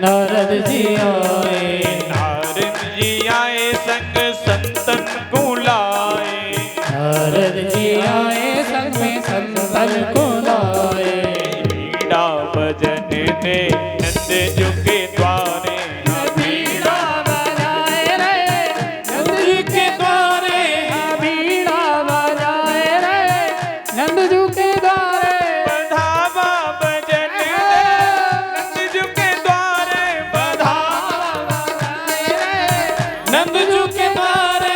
[SPEAKER 2] नारद जी आए,
[SPEAKER 1] नारद जी आए संग संतन को लाए,
[SPEAKER 2] नारद जी आए संग में संतन को लाए,
[SPEAKER 1] बीड़ा भजन दे नंद जू के द्वारे,
[SPEAKER 2] बीड़ा बजाए रे नंद जी के द्वारे, बीड़ा बजाए रे नंद जी के द्वारे,
[SPEAKER 1] बधावा भजन दे नंद जू के द्वारे, बधावा
[SPEAKER 2] बजाए रे नंद जी के द्वारे,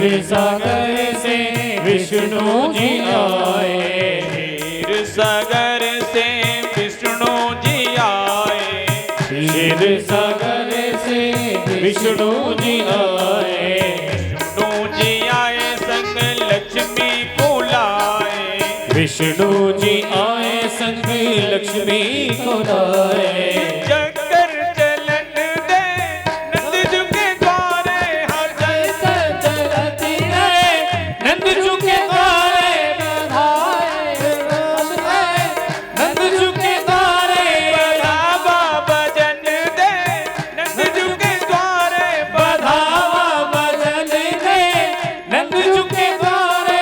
[SPEAKER 2] क्षीर सागर से विष्णु जी आए,
[SPEAKER 1] क्षीर सागर से विष्णु जी आए,
[SPEAKER 2] क्षीर सागर से विष्णु जी आए,
[SPEAKER 1] विष्णु जी आए संग लक्ष्मी को लाए,
[SPEAKER 2] विष्णु जी आए संग लक्ष्मी को लाए।
[SPEAKER 1] चक्कर चलन दे नंद जी के द्वारे, हाँ
[SPEAKER 2] चक्कर चलती रहे नंद जी के द्वारे, बधाए नंद जी के द्वारे,
[SPEAKER 1] बढ़ावा भजन दे नंद जी के द्वारे,
[SPEAKER 2] बधावा भजन दे नंद जी के द्वारे।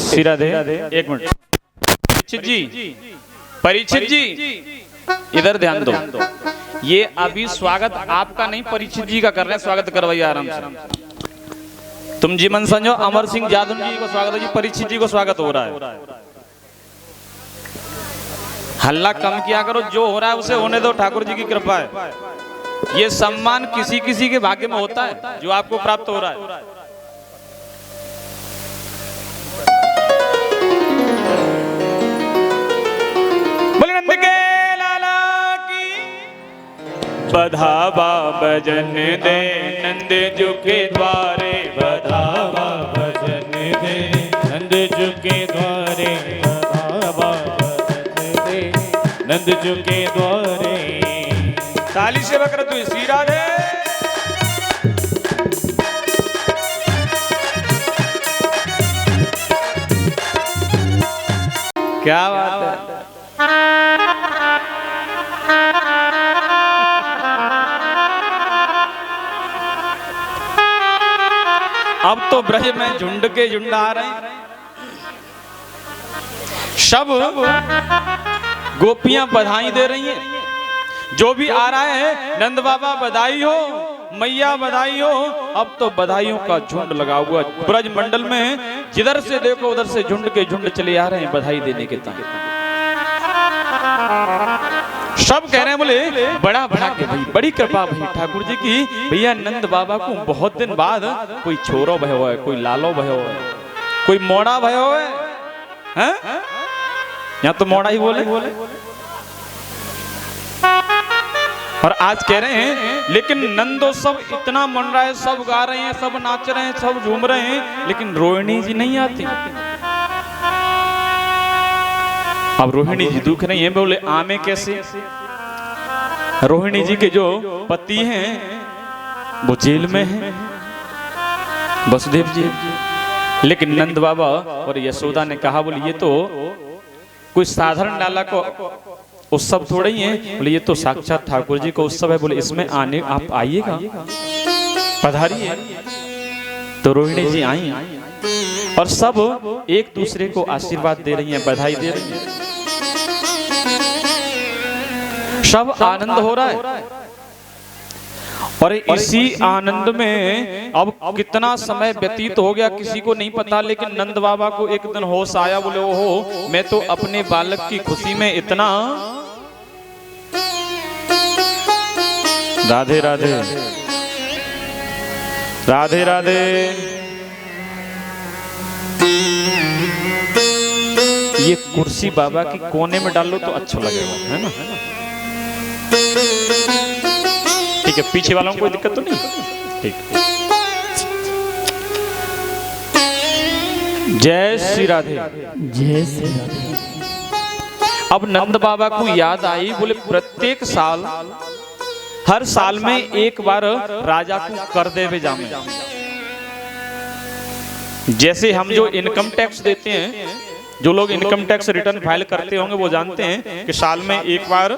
[SPEAKER 1] सिरा दे एक मिनट। परीक्षित जी इधर ध्यान दो। ये अभी स्वागत आपका नहीं, परीक्षित जी का कर रहे हैं। स्वागत करवाइए आराम से। तुम जी मन समझो, अमर सिंह जादव जी को स्वागत हो जी, परीक्षित जी को स्वागत हो रहा है। हल्ला कम किया करो, जो हो रहा है उसे होने दो, ठाकुर जी की कृपा है। ये सम्मान किसी किसी के भाग्य में होता है जो आपको प्राप्त हो रहा है। बधावा भजन दे नंद जी के द्वारे,
[SPEAKER 2] बधावा भजन दे नंद जी के द्वारे, बधावा भजन दे नंद जी के द्वारे।
[SPEAKER 1] ताली से बकर तू श्री राधे। क्या बात है। अब तो ब्रज में झुंड के झुंड आ रहे हैं। सब गोपियां बधाई दे रही हैं। जो भी आ रहा है, नंद बाबा बधाई हो, मैया बधाई हो। अब तो बधाइयों का झुंड लगा हुआ ब्रज मंडल में। जिधर से देखो उधर से झुंड के झुंड चले आ रहे हैं बधाई देने के तहत। सब कह रहे हैं, बोले बड़ा भाग्य भाई, बड़ी कृपा भाई ठाकुर जी की। भैया नंद बाबा को बहुत दिन बाद कोई छोरो भयो है, कोई लालो भयो है, कोई मोड़ा भयो है, हैं? यहाँ तो मोड़ा ही बोले। और आज कह रहे हैं, लेकिन नंदोत्सव इतना मन रहा है, सब गा रहे हैं, सब नाच रहे हैं, सब झूम रहे हैं, लेकिन रोहिणी जी नहीं आती। अब रोहिणी जी दुख नहीं है। बोले आमे कैसे? रोहिणी जी के जो पति हैं वो जेल में हैं, वसुदेव जी। लेकिन नंद बाबा और यशोदा ने कहा, बोले ये तो कोई साधारण लाला को उत्सव थोड़े ही है। बोले ये तो साक्षात ठाकुर जी का उत्सव है। बोले इसमें आने आप आइएगा, पधारिए। तो रोहिणी जी आई और सब एक दूसरे को आशीर्वाद दे रही हैं, बधाई दे रही हैं। सब आनंद हो रहा है। और इसी आनंद में अब कितना समय व्यतीत हो गया किसी को नहीं पता। लेकिन नंद बाबा को एक दिन होश आया। बोले ओहो, मैं तो अपने बालक की खुशी में इतना। राधे राधे राधे राधे। ये कुर्सी बाबा की कोने में डाल लो तो अच्छा लगेगा, है ना? ठीक है, पीछे वालों को कोई दिक्कत तो नहीं? ठीक। जय श्री राधे।
[SPEAKER 2] जय श्री राधे।
[SPEAKER 1] अब नंद बाबा को याद आई। बोले प्रत्येक साल हर साल में एक बार राजा को कर देवे जामे। जैसे हम जो इनकम टैक्स देते हैं, जो लोग इनकम टैक्स रिटर्न फाइल करते होंगे वो जानते हैं कि साल में एक बार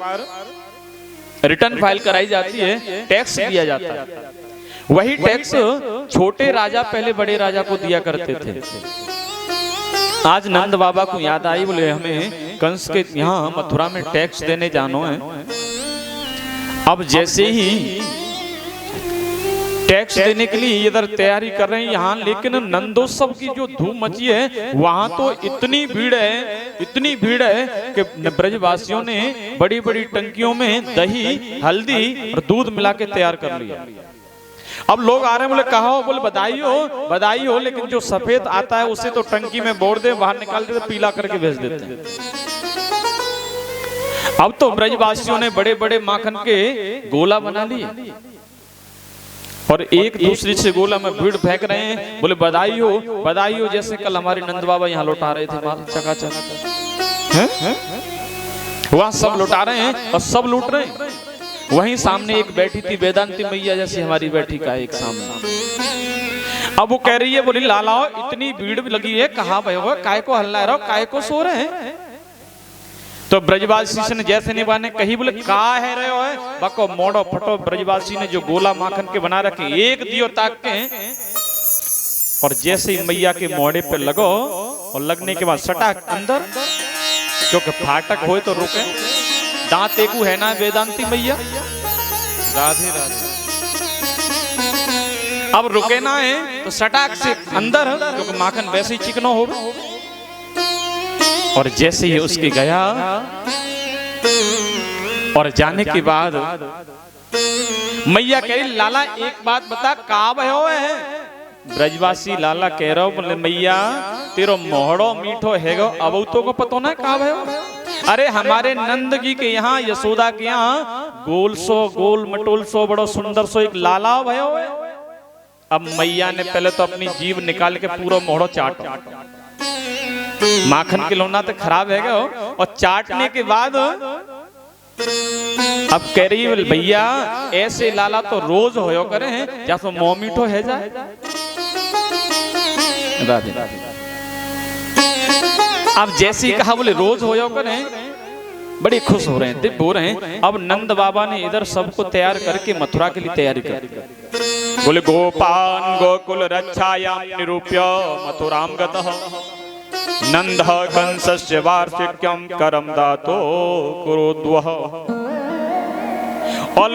[SPEAKER 1] रिटर्न फाइल कराई जाती है, टैक्स दिया जाता है। वही टैक्स छोटे राजा पहले बड़े राजा को दिया करते थे। आज नंद बाबा को याद आई, बोले हमें कंस के यहाँ मथुरा में टैक्स देने जानो है। अब जैसे ही टैक्स देने के लिए इधर तैयारी कर रहे हैं यहाँ, लेकिन नंदोत्सव की जो धूम मची है वहां तो इतनी भीड़ है कि ब्रजवासियों ने बड़ी बड़ी टंकियों में दही, हल्दी और दूध मिला के तैयार कर लिया। अब लोग आ रहे हैं, बोले कहा हो, बोले बधाई हो, लेकिन जो सफेद आता है उसे तो टंकी में बोर दे, बाहर निकाल देते, पीला करके भेज देते हैं। अब तो ब्रजवासियों ने बड़े बड़े माखन के गोला बना लिए और एक दूसरे से गोला में भीड़ फेंक रहे हैं। बोले बधाई हो, जैसे कल हमारे नंद बाबा यहाँ लौटा रहे थे माल चकाचक, वहां सब लौटा रहे हैं और सब लूट रहे हैं। वहीं सामने एक बैठी थी वेदांती मैया जैसी हमारी बैठी का एक सामने। अब वो कह रही है, बोली लालाओ इतनी भीड़ लगी है, कहाँ भाई हो, काय को हल्ला रहा हो, काय को सो रहे हैं। तो ब्रजवासी ने जैसे निभाने कही, बोले का है रहे हो, बको मोड़ो फटो। ब्रजवासी ने जो गोला माखन के बना रखे एक दियो ताक के, और जैसे ही मैया के मोड़े पे लगो और लगने के बाद सटाक अंदर, क्योंकि फाटक हो तो रुके। दांत एकू है ना वेदांती मैया, राधे राधे। अब रुके ना है तो सटाक से अंदर, क्योंकि माखन वैसे ही चिकनो होगा। और जैसे ही उसके गया और जाने के बाद मैया कह रही, लाला एक बात बता, का भयो है। ब्रजवासी लाला कह रहा हो, बोले मैया तेरो मोहड़ो मीठो हैगो, अब तो को पतो ना का भयो। अरे हमारे नंद जी के यहाँ, यशोदा के यहाँ गोल मटोल सो बड़ो सुंदर सो एक लाला भयो है। अब मैया ने पहले तो अपनी जीभ निकाल के पूरा मोहड़ो चाटो, माखन के लोना तो खराब है गया, और चाटने के बाद अब कह रही है, भैया ऐसे लाला तो रोज होयो करे हैं, जैसे मोह मीठो है जाए। राधे राधे। अब जैसे ही कहा, बोले रोज होयो करे, बड़े खुश हो रहे हैं, दिव्य हो रहे हैं। अब नंद बाबा ने इधर सबको तैयार करके मथुरा के लिए तैयारी कर दी। बोले गोपान गोकुल रक्षायाम निरूप्य मथुराम गतः नंद कंसस्य वार्षिक्यम करम दातो कुरुद्वः। और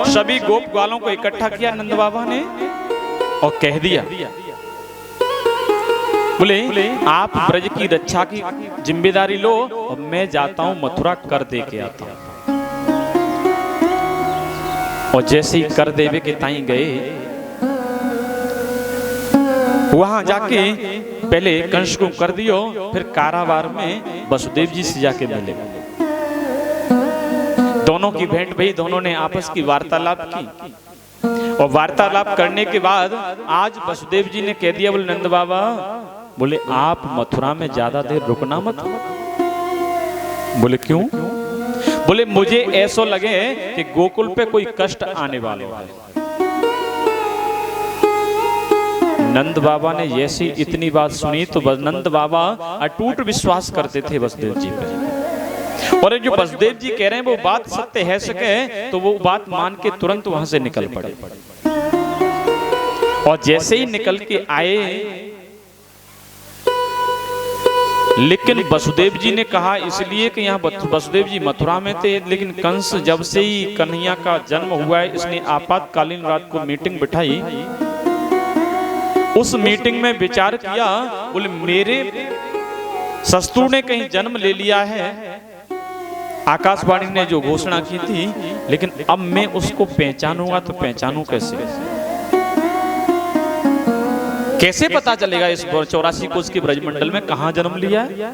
[SPEAKER 1] सभी गोप ग्वालों को इकट्ठा किया नंद बाबा ने और कह दिया, बोले आप ब्रज की रक्षा की जिम्मेदारी लो और मैं जाता हूं मथुरा कर दे के आता हूं। और जैसे ही कर देवे के ताई गए, वहां जाके पहले कंस को कर दियो, फिर कारावार में वसुदेव जी से जाके मिले। दोनों की भेंट भई, दोनों ने आपस की वार्तालाप की और वार्तालाप करने के बाद आज वसुदेव जी ने कह दिया, बोले नंद बाबा, बोले आप मथुरा में ज्यादा देर रुकना मत। बोले क्यों? बोले मुझे ऐसा लगे कि गोकुल पे कोई कष्ट आने वाले है। नंद बाबा ने जैसी इतनी बात सुनी तो नंद बाबा अटूट विश्वास करते थे वसुदेव जी पे, और जो वसुदेव जी कह रहे हैं वो बात सत्य है सके, तो वो बात मान के तुरंत वहां से निकल पड़े। और जैसे ही निकल के आए, लेकिन वसुदेव जी ने कहा इसलिए कि यहाँ वसुदेव जी मथुरा में थे, लेकिन कंस जब से ही कन्हैया का जन्म हुआ है, इसने आपातकालीन रात को मीटिंग बिठाई। उस मीटिंग में विचार किया, बोले मेरे शत्रु ने कहीं जन्म ले लिया है, आकाशवाणी ने जो घोषणा की थी, लेकिन अब मैं उसको पहचानूंगा तो पहचानूं कैसे पता चलेगा इस 84 कोस के ब्रजमंडल में कहां जन्म लिया है।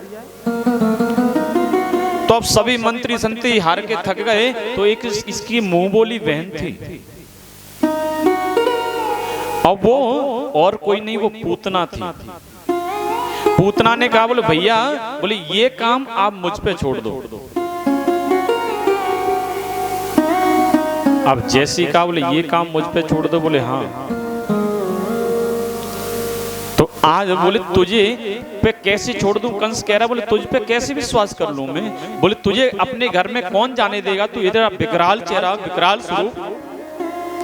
[SPEAKER 1] तो अब सभी मंत्री संत्री हार के थक गए, तो एक इसकी मुंह बोली बहन थी, अब वो और कोई नहीं, वो पूतना थी। पूतना ने कहा, बोले भैया, बोले ये काम आप मुझ पे छोड़ दो। अब जैसी कहा बोले ये काम मुझ पे छोड़ दो, बोले हाँ। तो आज बोले तुझे पे कैसे छोड़ दूं? कंस कह रहा बोले तुझ पे कैसे विश्वास कर लूं मैं? बोले तुझे अपने घर में कौन जाने देगा? तू इधर विकराल चेहरा, विकराल स्वरूप,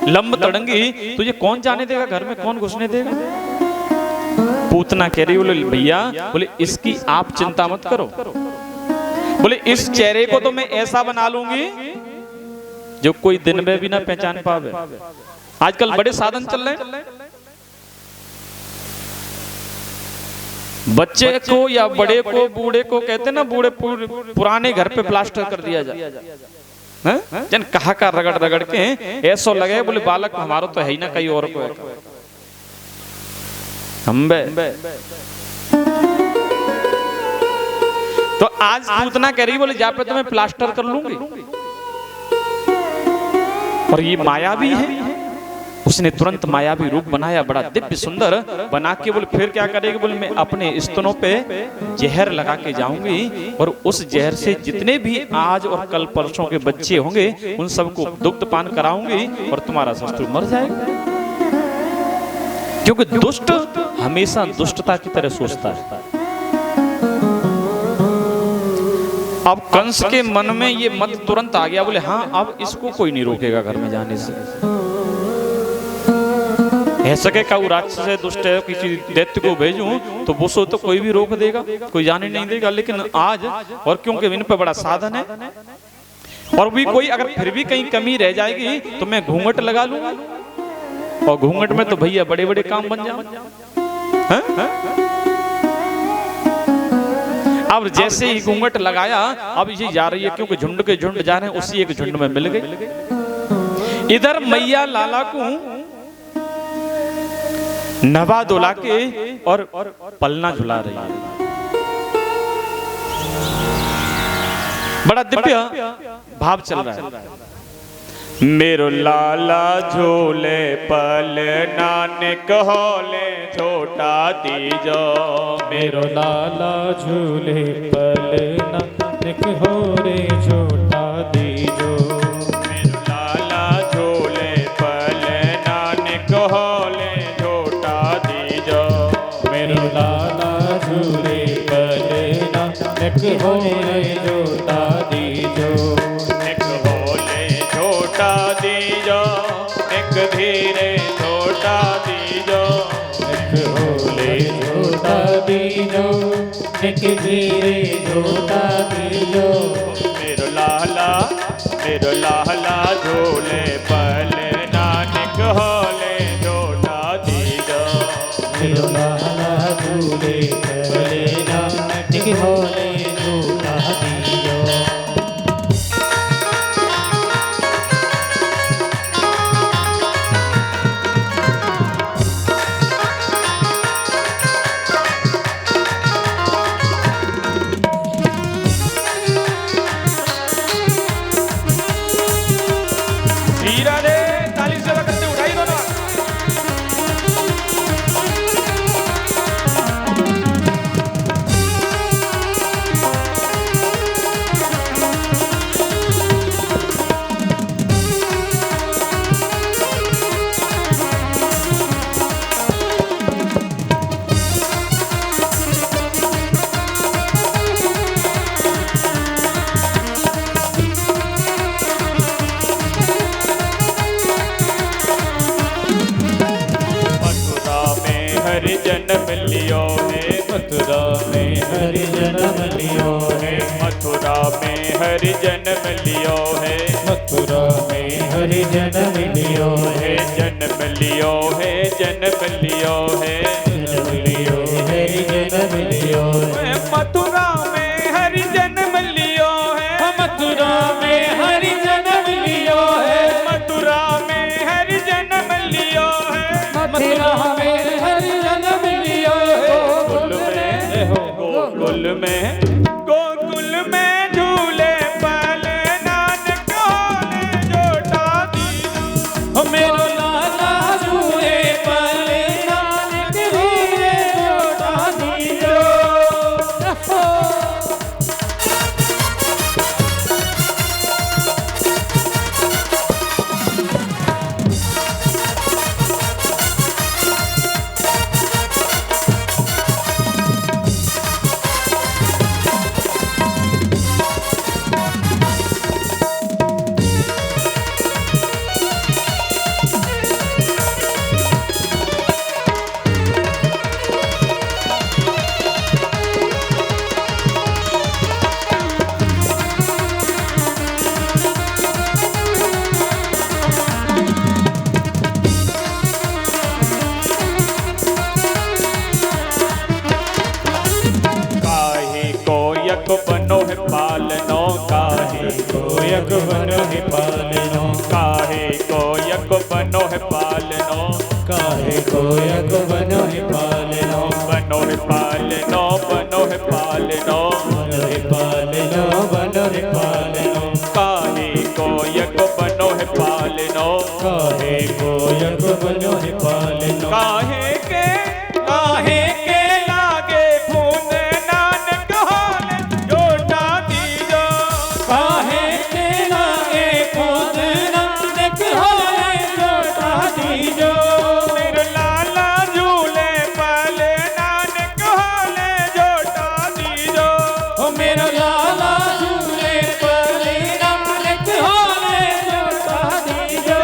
[SPEAKER 1] लंब तड़ंगी, तुझे कौन जाने देगा घर में? कौन घुसने देगा? पूतना कह रही बोले भैया, बोले इसकी आप चिंता मत करो, बोले इस चेहरे को तो मैं ऐसा बना लूंगी जो कोई दिन में भी ना पहचान पावे। आजकल बड़े साधन चल रहे हैं, बच्चे को या बड़े को, बूढ़े को कहते ना, बूढ़े पुराने घर पे प्लास्टर कर दिया जाए, जन कहा का रगड़ रगड़ के ऐसा लगे बोले बालक हमारा तो है ही ना, कहीं और को है। तो आज पूतना कह रही बोले जा पे तो मैं प्लास्टर कर लूंगी। और ये माया भी है, उसने तुरंत मायावी रूप बनाया, बड़ा दिव्य सुंदर बना के बोले फिर क्या करेगी? बोले मैं अपने स्तनों पे जहर लगा के जाऊंगी और उस जहर से जितने भी आज और कल परसों के बच्चे होंगे उन सबको दुग्ध पान कराऊंगी और तुम्हारा शत्रु मर जाएगा। क्योंकि दुष्ट हमेशा दुष्टता की तरह सोचता है। अब कंस के मन में ये मत तुरंत आ गया, बोले हाँ अब इसको कोई नहीं रोकेगा घर में जाने से। ऐसा क्या राक्षस है, दुष्ट है, किसी दैत्य को भेजूं तो वो सो तो कोई भी रोक देगा, कोई जाने नहीं देगा। लेकिन आज और क्योंकि इन पे बड़ा साधन है, और भी कोई अगर फिर भी कहीं कमी रह जाएगी तो मैं घूंघट लगा लूंगा, और घूंघट में तो भैया बड़े बड़े काम बन जाए। अब जैसे ही घूंघट लगाया, अब ये जा रही है, क्योंकि झुंड के झुंड जा रहे हैं, उसी एक झुंड में मिल गई। इधर मैया लाला को नवा दुला के और पलना झुला रही है। बड़ा दिव्य भाव चल रहा है। मेरो लाला झूले पलना ने कहले छोटा दीजो,
[SPEAKER 2] मेरो लाला झूले पलना ने कहोरे छोटा दीजो।
[SPEAKER 1] मेरो लाला झूले पलना ने कहले छोटा दीजो,
[SPEAKER 2] मेरो लाला झूले पलना ने कहोरे छोटा दीजो।
[SPEAKER 1] दीजो एक धीरे छोटा दीजो,
[SPEAKER 2] एक होले छोटा दीजो, एक धीरे छोटा दीजो।
[SPEAKER 1] मेरो लाला झूले पलना निक होले छोटा दीजो,
[SPEAKER 2] मेरो लाला झूले पलना निक होले छोटा दीजो।
[SPEAKER 1] हरि जन्म लियो है,
[SPEAKER 2] मथुरा में हरि जन्म लियो है,
[SPEAKER 1] मथुरा में हरि जन्म लियो है,
[SPEAKER 2] मथुरा में हरि जन्म लियो है,
[SPEAKER 1] जन्म लियो है, जन्म लियो है,
[SPEAKER 2] जन्म लियो है, जन्म लियो है।
[SPEAKER 1] मथुरा में हरि जन्म लियो है,
[SPEAKER 2] मथुरा में हरि जन्म लियो है,
[SPEAKER 1] मथुरा में हरि जन्म लियो है,
[SPEAKER 2] मथुरा में हरि जन्म लियो है।
[SPEAKER 1] गोकुल में झूले पलना ने कहले छोटा दीजो,
[SPEAKER 2] मेरो लाला झूले पलना ने कहोरे छोटा दीजो।
[SPEAKER 1] पालनो काहे
[SPEAKER 2] को यक बनो है पालनो
[SPEAKER 1] काहे को यक बनो है पालनो
[SPEAKER 2] काहे को यक बनो है पालनो
[SPEAKER 1] बनो है पालनो बनो है पालनो
[SPEAKER 2] बनो है पालनो बनो है पालनो
[SPEAKER 1] काहे को यक बनो है पालनो
[SPEAKER 2] काहे को यक बनो है पालनो
[SPEAKER 1] काहे के लागे खून नानक हाल जोटा दीजो
[SPEAKER 2] काहे के लागे खुद नानक होए जोटा दीजो
[SPEAKER 1] मेरे लाला झूले पाले नानक हाल जोटा दीजो
[SPEAKER 2] ओ मेरा लाला झूले पले नानक होए जोटा दीजो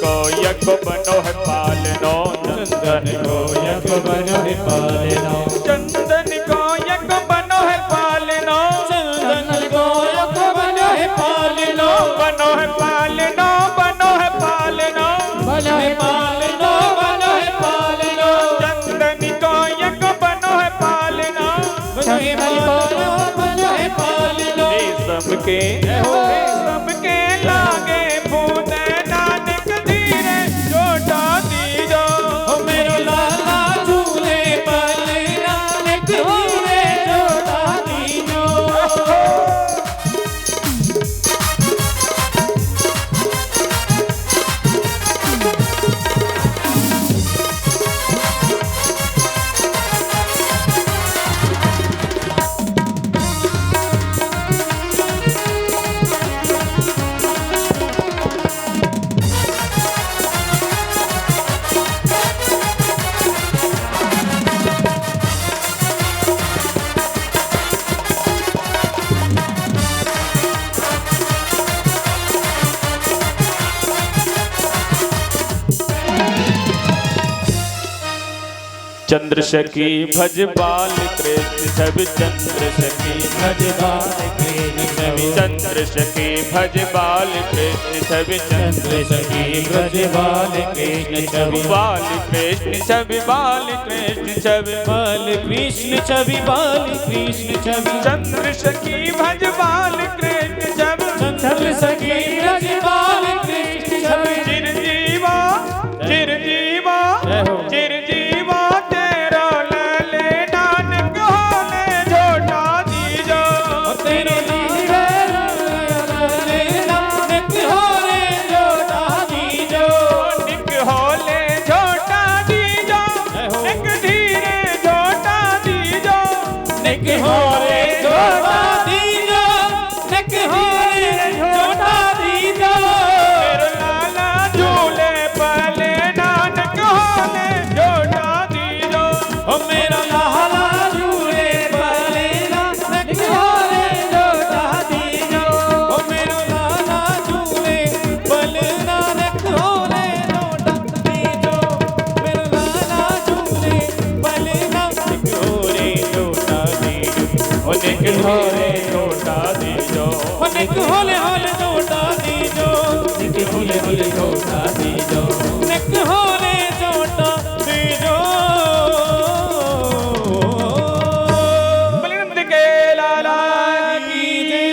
[SPEAKER 1] को यक बनो है पालनो
[SPEAKER 2] चंदन को यक बनो है पालनो
[SPEAKER 1] चंदन को यक बनो है पालनो
[SPEAKER 2] चंदन को यक बनो है पालनो
[SPEAKER 1] बनो है पालनो बनो है पालनो
[SPEAKER 2] बनो है पालनो बनो है पालनो
[SPEAKER 1] चंदन को यक बनो है पालनो
[SPEAKER 2] बनो है पालनो बनो है पालनो
[SPEAKER 1] सबके सबके लागे फून नानक धीरे जोटा दीजो
[SPEAKER 2] ओ मेरो लाला झूले पले नानक होए जोटा दीजो
[SPEAKER 1] चंद्रशकी भज बाल कृष्ण सब चंद्रशकी
[SPEAKER 2] भज बाल कृष्ण छवि
[SPEAKER 1] चंद्रशकी भज बाल कृष्ण सब
[SPEAKER 2] चंद्रशकी भज बाल कृष्ण छवि
[SPEAKER 1] बाल कृष्ण छवि बाल कृष्ण छवि
[SPEAKER 2] बाल कृष्ण छवि बाल कृष्ण छवि
[SPEAKER 1] चंद्रशकी भज बाल कृष्ण छवि
[SPEAKER 2] चंद्रशकी भज बाल कृष्ण छवि
[SPEAKER 1] चिरजीवा चिरजीवा चिरजीवा तेरा लले नानक होले जोटा दीजो
[SPEAKER 2] तेरे लीले लले नानक होले जोटा दीजो
[SPEAKER 1] निक होले जोटा दीजो एक धीरे जोटा दीजो
[SPEAKER 2] निक होले जोटा दीजो निक होले जोटा दीजो
[SPEAKER 1] मेरे लाला झूले पले नानक होले जोटा दीजो
[SPEAKER 2] ओ मेरा लाला झूले पले नानक होले जोटा दीजो ओ मेरा लाला झूले पले नानक होले जोटा दीजो मेरा लाला झूले पले नानक होले जोटा दीजो
[SPEAKER 1] ओ निक होले जोटा दीजो
[SPEAKER 2] ओ निक होले होले जोटा दीजो निक होले होले जोटा दीजो निक होले जोटा दीजो
[SPEAKER 1] बलिनंद के लाला की जय।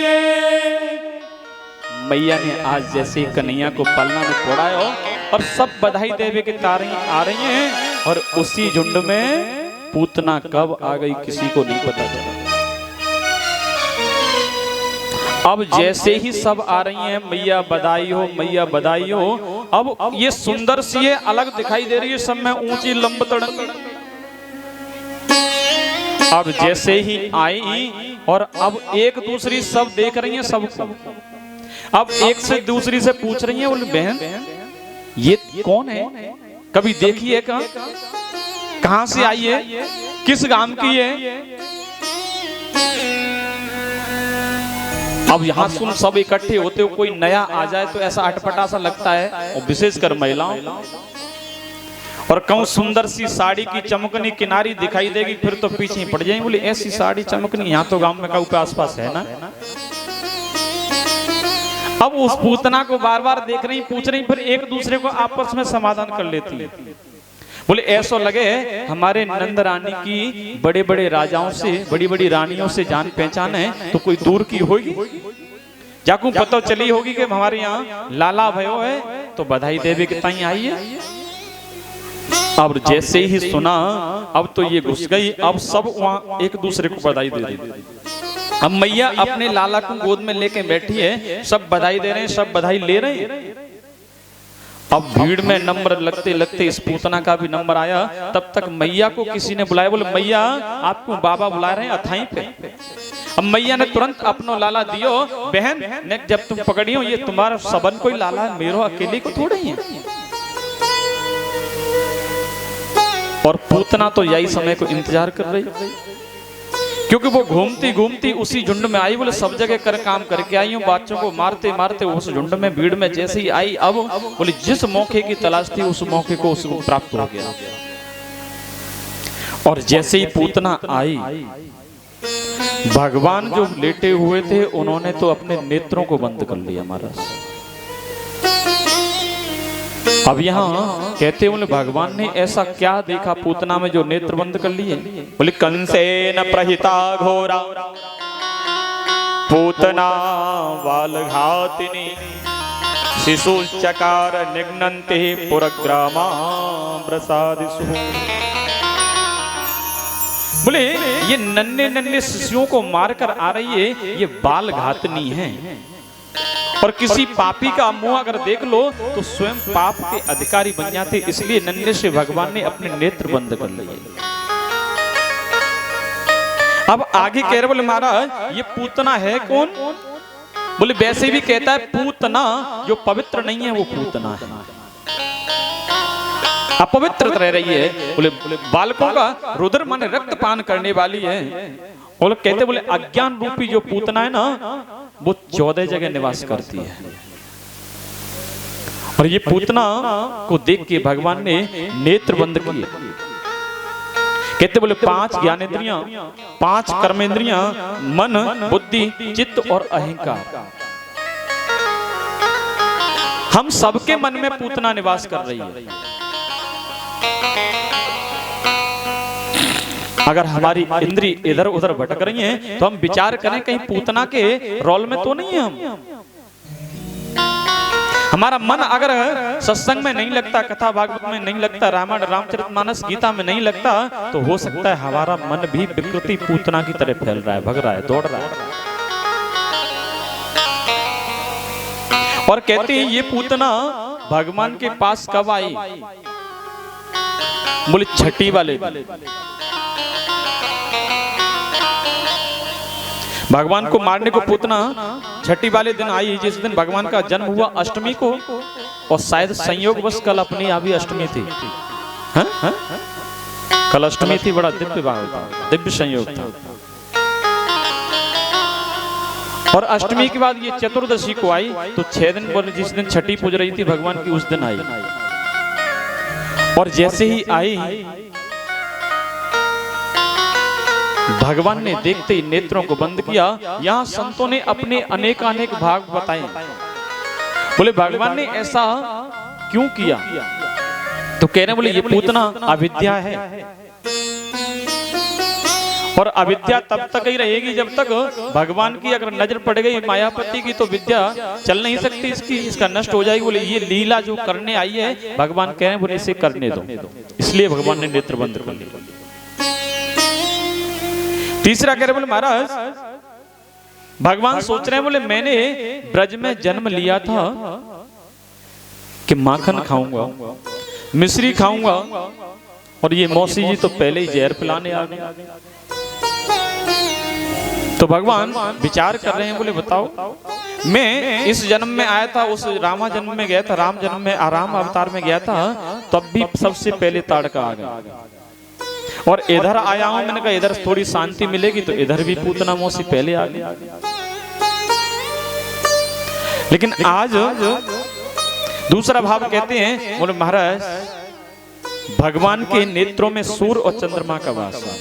[SPEAKER 1] मैया ने आज जैसे कन्हैया को पलना में तोड़ा हो और सब बधाई देवे के तारें आ रही हैं और उसी झुंड में पूतना कब आ गई किसी को नहीं पता चला। अब जैसे ही सब आ रही हैं मैया बधाई हो मैया बधाई हो। अब ये सुंदर सी है अलग दिखाई दे रही है सब में ऊंची लंब तड़क। अब जैसे ही आई और अब एक दूसरी सब देख रही हैं सबको। अब एक से दूसरी से पूछ रही हैं बोले बहन ये कौन है, कभी देखी है कहां से आई है, किस गांव की है। अब यहाँ सुन सब इकट्ठे होते हो, कोई नया आ जाए तो ऐसा अटपटा सा लगता है, और विशेषकर महिलाओं। और कहूं सुंदर सी साड़ी की चमकनी किनारी दिखाई देगी, फिर तो पीछे ही पड़ जाएंगे, बोले ऐसी साड़ी चमकनी यहाँ तो गांव में कहूं पे आसपास है ना। अब उस पूतना को बार बार देख रही, पूछ रही, फिर एक दूसरे को आपस में समाधान कर लेती है। बोले ऐसा लगे हमारे नंद रानी की बड़े बड़े राजाओं से, बड़ी बड़ी रानियों से जान पहचान है, तो कोई दूर की होगी, जाकू पता चली होगी कि हमारे यहाँ लाला भयो है, तो बधाई देवे के ताई आई है। अब जैसे ही सुना, अब तो ये घुस गई, अब सब वहां एक दूसरे को बधाई दे रही। अब मैया अपने लाला को गोद में लेके बैठी है, सब बधाई दे रहे हैं, सब बधाई ले रहे हैं। अब भीड़ में नंबर लगते लगते इस पूतना का भी नंबर आया। तब तक मैया को किसी ने बुलाया, बोले मैया आपको बाबा बुला रहे हैं अथाई पे। अब मैया ने तुरंत अपनो लाला दियो, बहन ने जब तुम पकड़ियो, ये तुम्हारा सबन कोई लाला है, मेरो अकेले को थोड़े ही है। और पूतना तो यही समय को इंतजार कर रही, क्योंकि वो घूमती घूमती उसी झुंड में आई। बोले सब जगह कर काम करके आई हूँ, बच्चों को मारते मारते उस झुंड में भीड़ में जैसे ही आई, अब बोले जिस मौके की तलाश थी उस मौके को उसको प्राप्त हो गया। और जैसे ही पूतना आई, भगवान जो लेटे हुए थे उन्होंने तो अपने नेत्रों को बंद कर लिया महाराज। अब यहाँ कहते बोले भगवान ने ऐसा क्या देखा पूतना में जो नेत्र बंद कर लिए। बोले कंसेन प्रहिता घोरा पूतना बालघातिनी शिशु चकार निघ्नन्ते पुरग्रामा प्रसादिषु। बोले ये नन्हे नन्हे शिशुओं को मारकर आ रही है, ये बाल घातनी है। और किसी पापी का मुंह अगर देख लो तो स्वयं पाप के अधिकारी बन जाते, इसलिए नन्हे से भगवान ने अपने नेत्र बंद कर लिए। अब आगे कह रहे, बोले महाराज ये पूतना है कौन। बोले वैसे भी कहता है पूतना जो पवित्र नहीं है वो पूतना है, अपवित्र रह रही है। बोले बालकों का रुद्र माने रक्त पान करने वाली है। बोले कहते बोले अज्ञान रूपी जो पूतना है ना, वो 14 जगह निवास करती है। और ये पूतना को देख के भगवान ने नेत्र बंद किए। कहते बोले 5 ज्ञानेंद्रियां, 5 कर्मेंद्रियां, मन, बुद्धि, चित्त और अहंकार, हम सबके मन में पूतना निवास कर रही है। अगर हमारी इंद्री इधर उधर भटक रही हैं, तो हम विचार करें कहीं पूतना के रोल में तो नहीं है हम। हमारा मन अगर सत्संग में नहीं लगता, कथा भागवत में नहीं लगता, रामायण रामचरितमानस गीता में नहीं लगता, तो हो सकता है हमारा मन भी विकृति पूतना की तरह फैल रहा है, भग रहा है, दौड़ रहा है। और कहते हैं ये पूतना भगवान के पास कब आई। बोले छठी वाले दिन भगवान को मारने को पूतना छठी वाले दिन आई, जिस दिन भगवान का जन्म हुआ अष्टमी को। और शायद संयोगवश कल अपनी अभी अष्टमी थी। हा? कल अष्टमी थी, बड़ा दिव्य भाव था, दिव्य संयोग था। और अष्टमी के बाद ये चतुर्दशी को आई, तो 6 दिन बोले जिस दिन छठी पूज रही थी भगवान की, उस दिन आई। और जैसे ही आई भगवान ने देखते ही नेत्रों को बंद किया। यहाँ संतों ने अपने अनेक भाग बताए। बोले भगवान ने ऐसा क्यों किया, तो कह रहे बोले ये पूतना अविद्या है। और अविद्या तब तक ही रहेगी जब तक भगवान की अगर नजर पड़ गई मायापति की, तो विद्या चल नहीं सकती इसकी, इसका नष्ट हो जाएगी। बोले ये लीला जो करने आई है, भगवान कह रहे हैं बोले इसे करने दो, इसलिए भगवान ने नेत्र बंद कर लिए। तीसरा कह रहे बोले महाराज भगवान सोच रहे हैं, बोले मैंने ब्रज में जन्म लिया था कि माखन खाऊंगा, मिश्री खाऊंगा, और ये मौसी जी तो पहले ही जहर पिलाने आ गए। तो भगवान विचार कर रहे हैं, बोले बताओ मैं इस जन्म में आया था, उस रामा जन्म में गया था, राम जन्म में आराम अवतार में गया था, तब भी सबसे पहले ताड़का आ गया। और इधर आया हूं, मैंने कहा इधर थोड़ी शांति मिलेगी, तो इधर भी पूतना मौसी पहले आ गई। लेकिन आज दूसरा भाव कहते हैं, बोले महाराज भगवान के नेत्रों में सूर्य और चंद्रमा का वास है।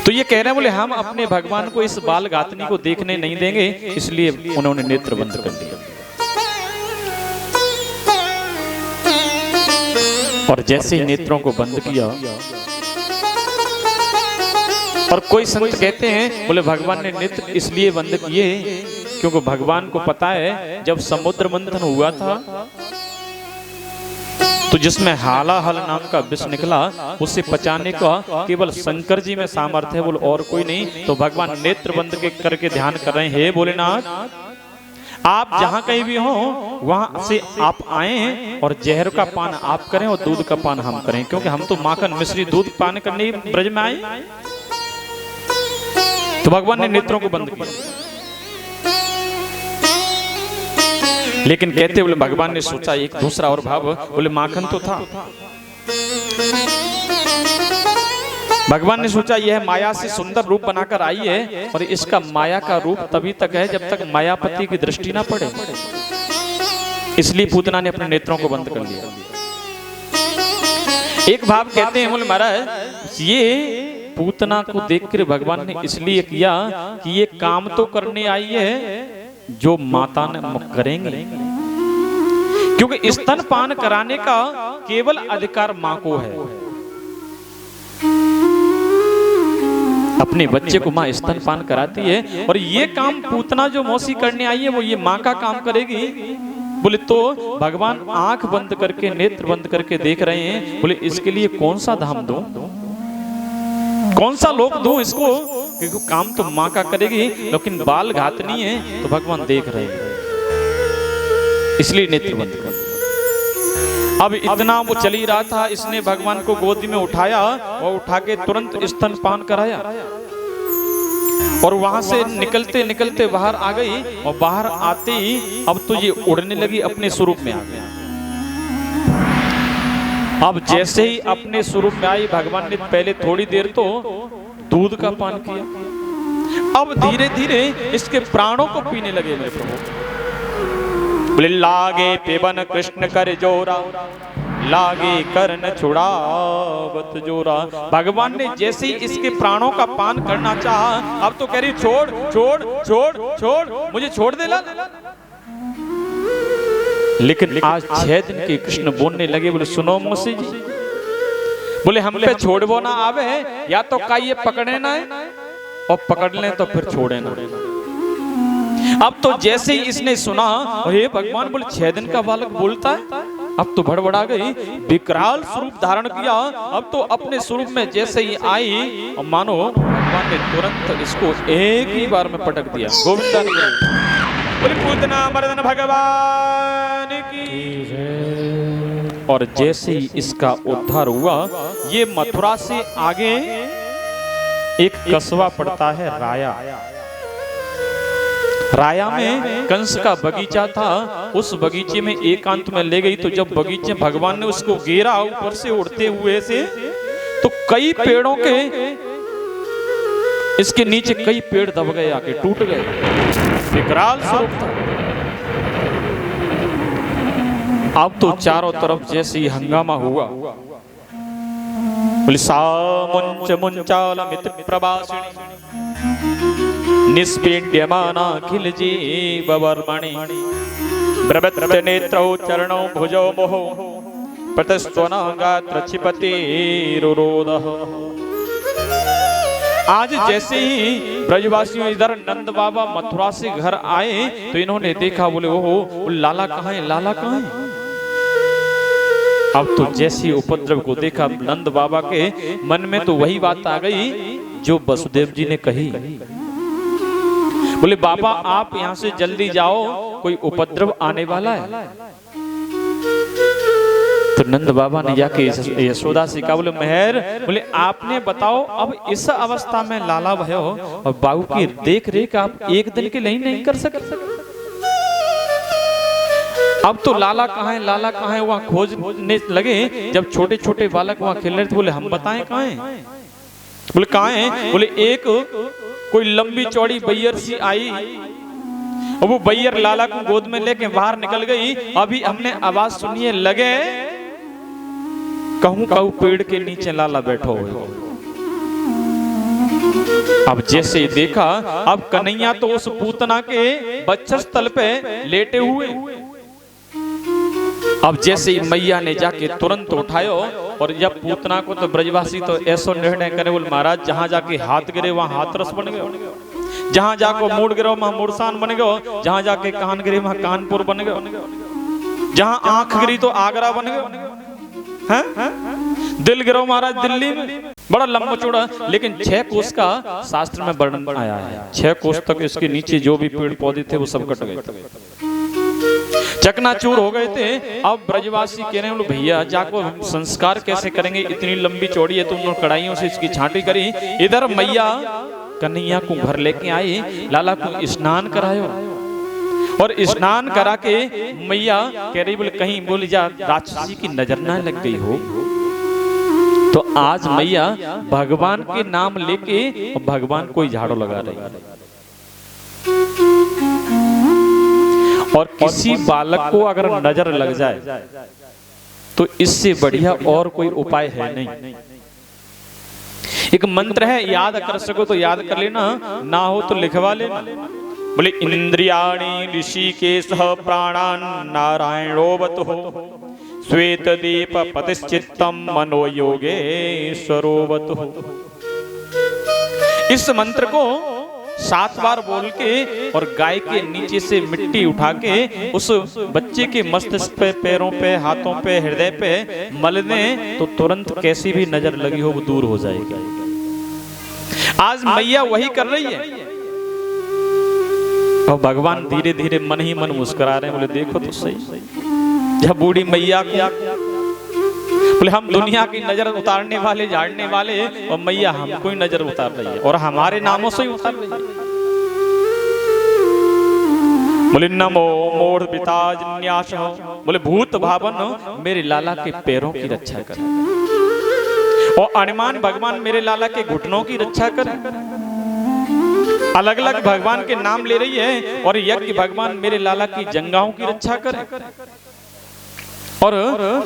[SPEAKER 1] तो ये कह रहे हैं, बोले हम अपने भगवान को इस बाल गातनी को देखने नहीं देंगे, इसलिए उन्होंने नेत्र बंद कर दिया। और जैसे ही नेत्रों को बंद किया, और कोई संत कहते हैं, बोले भगवान ने नेत्र इसलिए बंद किए क्योंकि भगवान को पता है जब समुद्र मंथन हुआ था तो जिसमें हालाहल नाम का विष निकला, उसे पचाने का केवल शंकर जी में सामर्थ्य है, बोले और कोई नहीं। तो भगवान नेत्र बंद के करके ध्यान कर रहे हैं, हे भोलेनाथ आप जहां कहीं भी हो वहां से आप आए और जहर का पान आप करें और दूध का पान हम करें, क्योंकि हम तो माखन मिश्री दूध पान करने ब्रज में आए। तो भगवान ने नेत्रों को बंद किया। लेकिन कहते बोले भगवान ने सोचा एक दूसरा और भाव, बोले माखन तो था, भगवान ने सोचा यह माया से सुंदर रूप बनाकर आई है और इसका माया का रूप तभी तक है जब तक मायापति की दृष्टि ना पड़े, इसलिए पूतना ने अपने नेत्रों को बंद कर लिया। एक भाव कहते हैं, बोले महाराज ये पूतना को देखकर भगवान ने इसलिए किया कि ये काम तो करने आई है जो माता ने करेंगे, क्योंकि स्तन पान कराने का केवल अधिकार मां को है। अपने बच्चे को मां स्तन पान कराती है, और ये काम पूतना जो मौसी करने आई है वो ये मां का काम करेगी। बोले तो भगवान आंख बंद करके नेत्र बंद करके देख रहे हैं, बोले इसके लिए कौन सा धाम दूं, कौन सा लोक दूं इसको, क्योंकि काम तो मां का करेगी, लेकिन बाल घातनी है तो भगवान देख रहे हैं, इसलिए नेत्र बंद कर। अब इतना वो चल ही रहा था, इसने भगवान को गोदी में उठाया और उठा के तुरंत स्तन पान कराया, और वहां से निकलते निकलते बाहर आ गई, और बाहर आते ही अब तो ये उड़ने लगी, अपने स्वरूप में आ गया। अब जैसे ही अपने स्वरूप में आई, भगवान ने पहले थोड़ी देर तो दूध का पान किया, अब धीरे धीरे इसके प्राणों को पीने लगे मेरे प्रभु। बोले लागे पेबन कृष्ण कर जोरा, लागे कर्ण छुड़ावत जोरा। भगवान ने जैसे ही इसके प्राणों का पान करना चाहा, अब तो कह रही छोड़ छोड़ छोड़ छोड़, मुझे छोड़ दे लाल। लेकिन आज 6 दिन के कृष्ण बोलने लगे, बोले सुनो मौसी जी, बोले हम पे छोड़बो ना आवे, या तो का ये पकड़े ना है, और पकड़ लें तो फिर छोड़े ना। अब तो जैसे ही इसने सुना, हे भगवान, बोले 6 दिन का बालक बोलता है, अब तो भड़बड़ा गई, विकराल स्वरूप धारण किया। अब तो अपने स्वरूप में जैसे ही आई, और मानो भगवान ने तुरंत इसको एक ही बार में पटक दिया। गोविंदा बोले पूतना मर्दन भगवान की। और जैसे ही इसका उद्धार हुआ, ये मथुरा से आगे एक कस्बा पड़ता है राया। राया में कंस का बगीचा था, उस बगीचे में एकांत में ले गई। तो जब बगीचे भगवान ने उसको घेरा ऊपर से उड़ते हुए से, तो कई पेड़ों के इसके नीचे कई पेड़ दब गए, आके टूट गए, विकराल स्वरूप था। अब तो चारों तरफ जैसे ही हंगामा हुआ, बोले सा मुंच मुंचालमित प्रभासिणी निष्पीड्यमाना खिल जीववर्मणि ब्रवत नेत्रौ चरणौ भुजौ मोहो प्रतस्त्वना गात्र क्षिपतिरुरोदः। आज जैसे ही ब्रजवासियों इधर नंद बाबा मथुरा से घर आए, तो इन्होंने देखा, बोले ओहो लाला कहाँ है, लाला कहाँ है। अब तो जैसी उपद्रव को देखा नंद बाबा के मन में तो वही बात आ गई जो वसुदेव जी ने कही। बोले बाबा आप यहाँ से जल्दी जाओ, कोई उपद्रव आने वाला है। तो नंद बाबा ने जाके यशोदा से कहा, बोले मेहर, बोले आपने बताओ अब इस अवस्था में लाला भयो और बाबू की देख रेख आप एक दिन के लिए नहीं कर सकते। अब तो लाला कहाँ है, लाला कहाँ है, वहां खोजने लगे। जब छोटे छोटे बालक वहां खेल रहे थे, बोले हम बताएं कहाँ है। बोले कहाँ है, बोले एक कोई लंबी चौड़ी बैयर सी आई और वो बैयर लाला को गोद में लेके बाहर निकल गई। अभी हमने आवाज सुनिए लगे, कहूं कहूं पेड़ के नीचे लाला बैठो हो। अब जैसे ही देखा, अब कन्हैया तो उस पूतना के वक्षस्थल पे लेटे हुए। अब जैसे ही मैया ने जाके तुरंत उठायो, और जब पूतना को तो ब्रजवासी तो ऐसा निर्णय करे, बोले महाराज जहां जाके हाथ गिरे वहां हाथरस बन गए, जहां जाको मूड गिरो वहां मूडसान बन गयो, जहां जाके कान गिरे वहां कानपुर बन गयो, जहां आंख गिरी तो आगरा बन गयो, दिल गिरो महाराज दिल्ली में। बड़ा लंबा चौड़ा, लेकिन 6 कोस का शास्त्र में वर्णन आया है। 6 कोस तक इसके नीचे जो भी पेड़ पौधे थे वो सब कट गए थे, चकनाचूर हो गए थे। अब ब्रजवासी कह रहे हैं भैया जाको हम संस्कार कैसे करेंगे, इतनी लंबी चौड़ी है। तो उन्होंने कढ़ाइयों से इसकी छांटी करी। इधर मैया कन्हैया को घर लेके आई, लाला को स्नान करायो, और स्नान करा के मैया कह रही, बोले कहीं बोली जा राक्षसी की नजर ना लग गई हो। तो आज मैया भगवान के नाम लेके भगवान को झाड़ू लगा रही है। और किसी बालक को अगर नजर लग जाए तो इससे बढ़िया और कोई उपाय है नहीं। एक मंत्र है, याद कर सको तो याद कर लेना, ना हो तो लिखवा लेना। बोले इंद्रियाणि ऋषिकेशः प्राणान् नारायणोऽवतु श्वेत दीप पतिश्चित्तम मनो योगेश्वरोऽवतु। इस मंत्र को 7 बार बोल के और गाय के नीचे से मिट्टी उठा के उस बच्चे के मस्तिष्क पे, पैरों पे, हाथों पे, हृदय पे मल दें तो तुरंत कैसी भी नजर लगी हो वो दूर हो जाएगी। आज मैया वही कर रही है, और भगवान धीरे धीरे मन ही मन मुस्कुरा रहे हैं। बोले देखो तो सही, जब बूढ़ी मैया को बोले हम दुनिया की नजर उतारने वाले, झाड़ने वाले, और मैया हमको ही नजर उतार रही है और हमारे नामों से ही उतार रही है। बोले नमो मोढ़ पिताज न्यास, बोले भूत भावन मेरे लाला के पैरों की रक्षा कर, और अणिमान भगवान मेरे लाला के घुटनों की रक्षा कर। अलग अलग भगवान के नाम ले रही है, और यज्ञ भगवान मेरे लाला की जंगाओं की रक्षा करे, और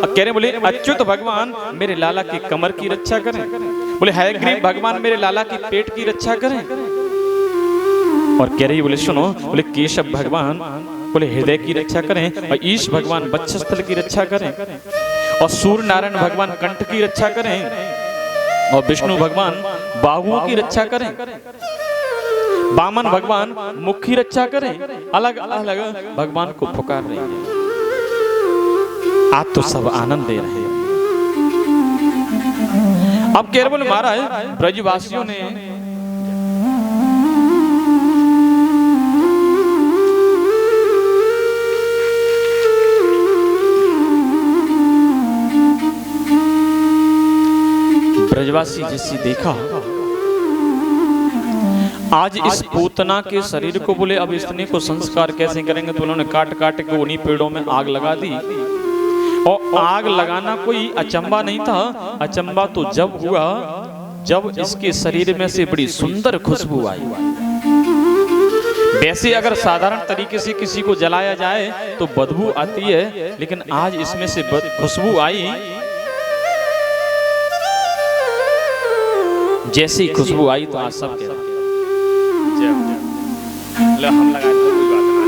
[SPEAKER 1] कह रहे बोले अच्युत भगवान मेरे लाला की कमर की रक्षा करें। बोले हयग्रीव भगवान मेरे लाला की पेट की रक्षा करें, और कह रही बोले सुनो, बोले केशव भगवान बोले हृदय की रक्षा करें, और ईश भगवान वक्षस्थल की रक्षा करें, और सूर्य नारायण भगवान कंठ की रक्षा करें, और विष्णु भगवान बाहुओं की रक्षा करें, वामन भगवान मुख की रक्षा करें। अलग अलग भगवान को पुकार रही है। आज तो सब आनंद दे रहे हैं। अब कह रहे बोले महाराज ब्रजवासियों ने ब्रजवासी जैसी देखा, आज इस पूतना के शरीर को बोले अब इसने को संस्कार कैसे करेंगे। तो उन्होंने काट काट के उन्हीं पेड़ों में आग लगा दी, और आग लगाना कोई अचंबा नहीं था। अचंबा तो जब हुआ जब इसके शरीर में से बड़ी सुंदर खुशबू आई। वैसे अगर साधारण तरीके से किसी को जलाया जाए तो बदबू आती है, लेकिन आज इसमें से खुशबू आई। जैसे ही खुशबू आई तो आज सब कह हम लगा कोई बात ना।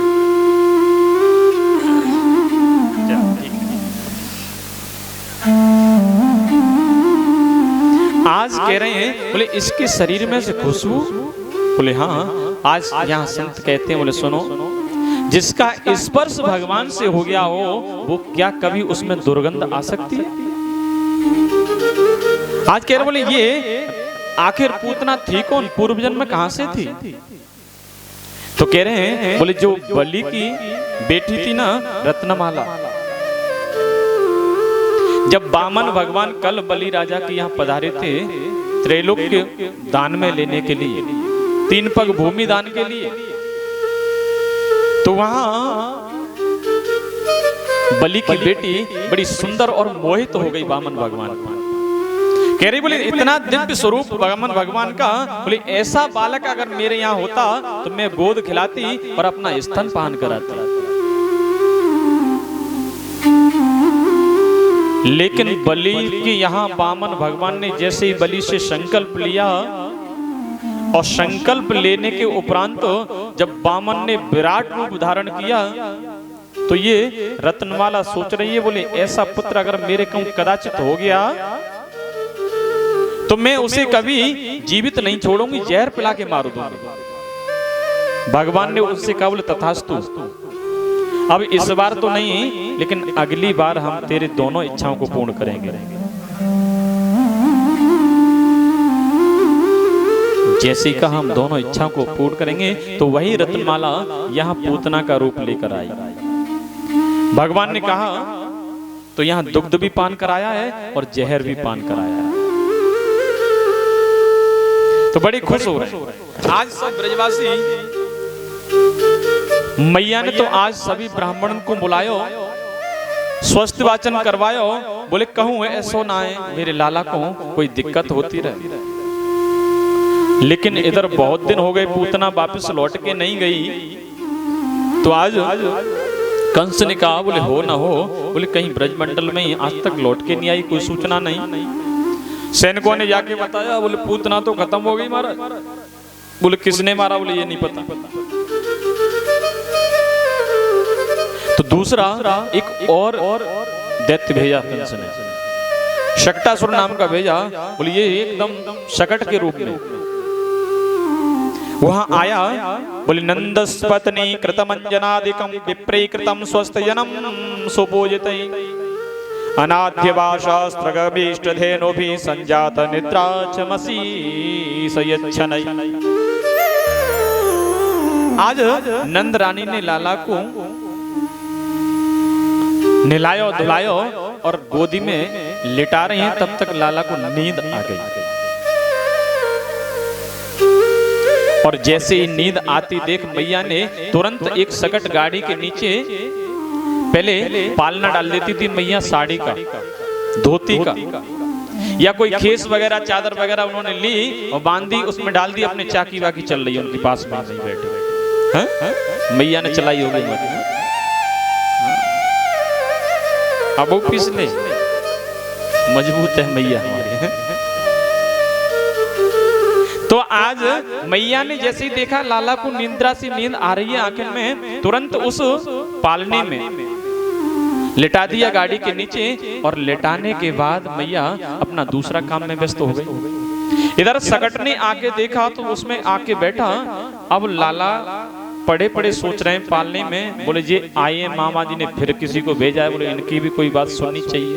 [SPEAKER 1] आज कह रहे हैं बोले इसके शरीर में से खुशबू, बोले हाँ। आज यहाँ संत कहते हैं बोले सुनो, जिसका स्पर्श भगवान से हो गया हो वो क्या कभी उसमें दुर्गंध आ सकती है। आज कह रहे बोले ये आखिर पूतना थी कौन, पूर्व जन्म में कहां से थी। तो कह रहे हैं बोले जो बलि की बेटी थी ना रत्नमाला, जब वामन भगवान कल बलि राजा के यहाँ पधारे थे त्रैलोक्य दान में लेने के लिए, 3 पग भूमि दान के लिए, तो वहां बलि की बेटी बड़ी सुंदर और मोहित हो गई वामन भगवान। कह रही बोले इतना दिव्य स्वरूप वामन भगवान का, बोले ऐसा बालक अगर मेरे यहाँ होता तो मैं गोद खिलाती और अपना स्तन पान कराती। लेकिन बलि के यहाँ वामन भगवान ने जैसे ही बलि से संकल्प लिया और संकल्प लेने के उपरांत जब वामन ने विराट रूप धारण किया तो ये रत्नमाला सोच रही है, बोले ऐसा पुत्र अगर मेरे कहूं कदाचित हो गया तो मैं उसे कभी जीवित नहीं छोड़ूंगी, जहर पिला के मार दूंगी। भगवान ने उससे कहा बोले तथास्तु, अब इस बार तो नहीं लेकिन अगली बार हम तेरे दोनों इच्छाओं को पूर्ण करेंगे। जैसे कहा हम दोनों इच्छाओं को पूर्ण करेंगे तो वही रत्नमाला यहाँ पूतना का रूप लेकर आई। भगवान ने कहा तो यहाँ दुग्ध भी पान कराया है और जहर भी पान कराया है। तो बड़ी खुश हो रहे हैं आज सब ब्रजवासी। मैया ने तो आज सभी ब्राह्मण को बुलायो, स्वस्थ वाचन करवायो, बोले कहूं ऐसो ना है मेरे लाला को कोई दिक्कत होती रहे। लेकिन इधर बहुत दिन हो गए, पूतना वापस लौट के नहीं गई। तो आज कंस ने कहा बोले हो ना हो, बोले कहीं ब्रजमंडल में आज तक लौट के नहीं आई, कोई सूचना नहीं। सैनिकों ने जाके बताया, बोले पूतना तो खत्म हो गई महाराज। बोले किसने मारा, बोले ये नहीं पता। तो दूसरा एक और दैत्य भेजा कंस ने, शकटासुर नाम का भेजा। बोले ये एकदम शकट के रूप में वहां आया। बोले नंदस्पत्नी कृतमंजनादिकं विप्रे कृतं स्वस्तजनम सुपूजितै अनाद्यवाशास्त्रगभीष्टधेनुभिः संजात निद्राचमसी सयच्छनै। आज नंद रानी ने लाला को नहलायो धुलायो और गोदी में लिटा रही हैं, तब तक लाला को नींद आ गई। और जैसे ही नींद आती देख मैया ने तुरंत एक सकट गाड़ी के नीचे, पहले पालना डाल देती थी मैया साड़ी का, धोती का या कोई खेस वगैरह चादर वगैरह उन्होंने ली और बांधी, उसमें डाल दी, अपने चाकी वाकी चल रही है उनके पास में नहीं बैठे। मैया ने चलाई होगी अब वो पिछले मजबूत है मैया हमारी। तो आज मैया ने जैसे ही देखा लाला को निंद्रा से नींद आ रही है आंखें में, तुरंत उस पालने में लिटा दिया गाड़ी के नीचे। और लिटाने के बाद मैया अपना दूसरा काम में व्यस्त हो गई। इधर सकट ने आके देखा तो उसमें आके बैठा। अब लाला पड़े पड़े सोच रहे हैं पालने में, बोले ये आए मामा जी ने फिर किसी को भेजा है, बोले इनकी भी कोई बात सुननी चाहिए।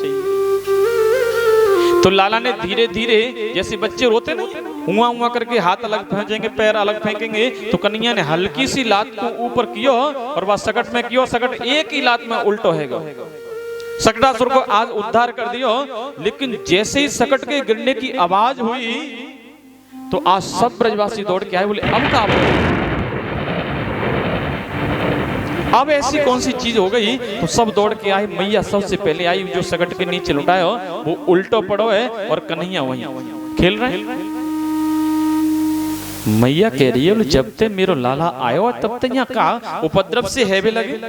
[SPEAKER 1] तो लाला ने धीरे धीरे, जैसे बच्चे रोते ना, हुआ हुआ करके हाथ अलग फेंकेंगे, पैर अलग फेंकेंगे, तो कन्हैया ने हल्की सी लात को ऊपर किया और वह सकट में किया। सकट एक ही लात में उल्टो हैगा। सकटासुर को आज उद्धार कर दियो। लेकिन जैसे ही सकट के गिरने की आवाज हुई तो आज सब ब्रजवासी दौड़ के आए, बोले अब क्या, अब ऐसी कौन सी चीज हो गई। तो सब दौड़ के आए। मैया सबसे पहले आई, जो सकट के नीचे लुटाया वो उल्टो पड़ो है और कन्हैया वहीं खेल रहे हैं। मैया कह रही है जब तक मेरो लाला आयो तब तक यहाँ का उपद्रव से हैवे लगे।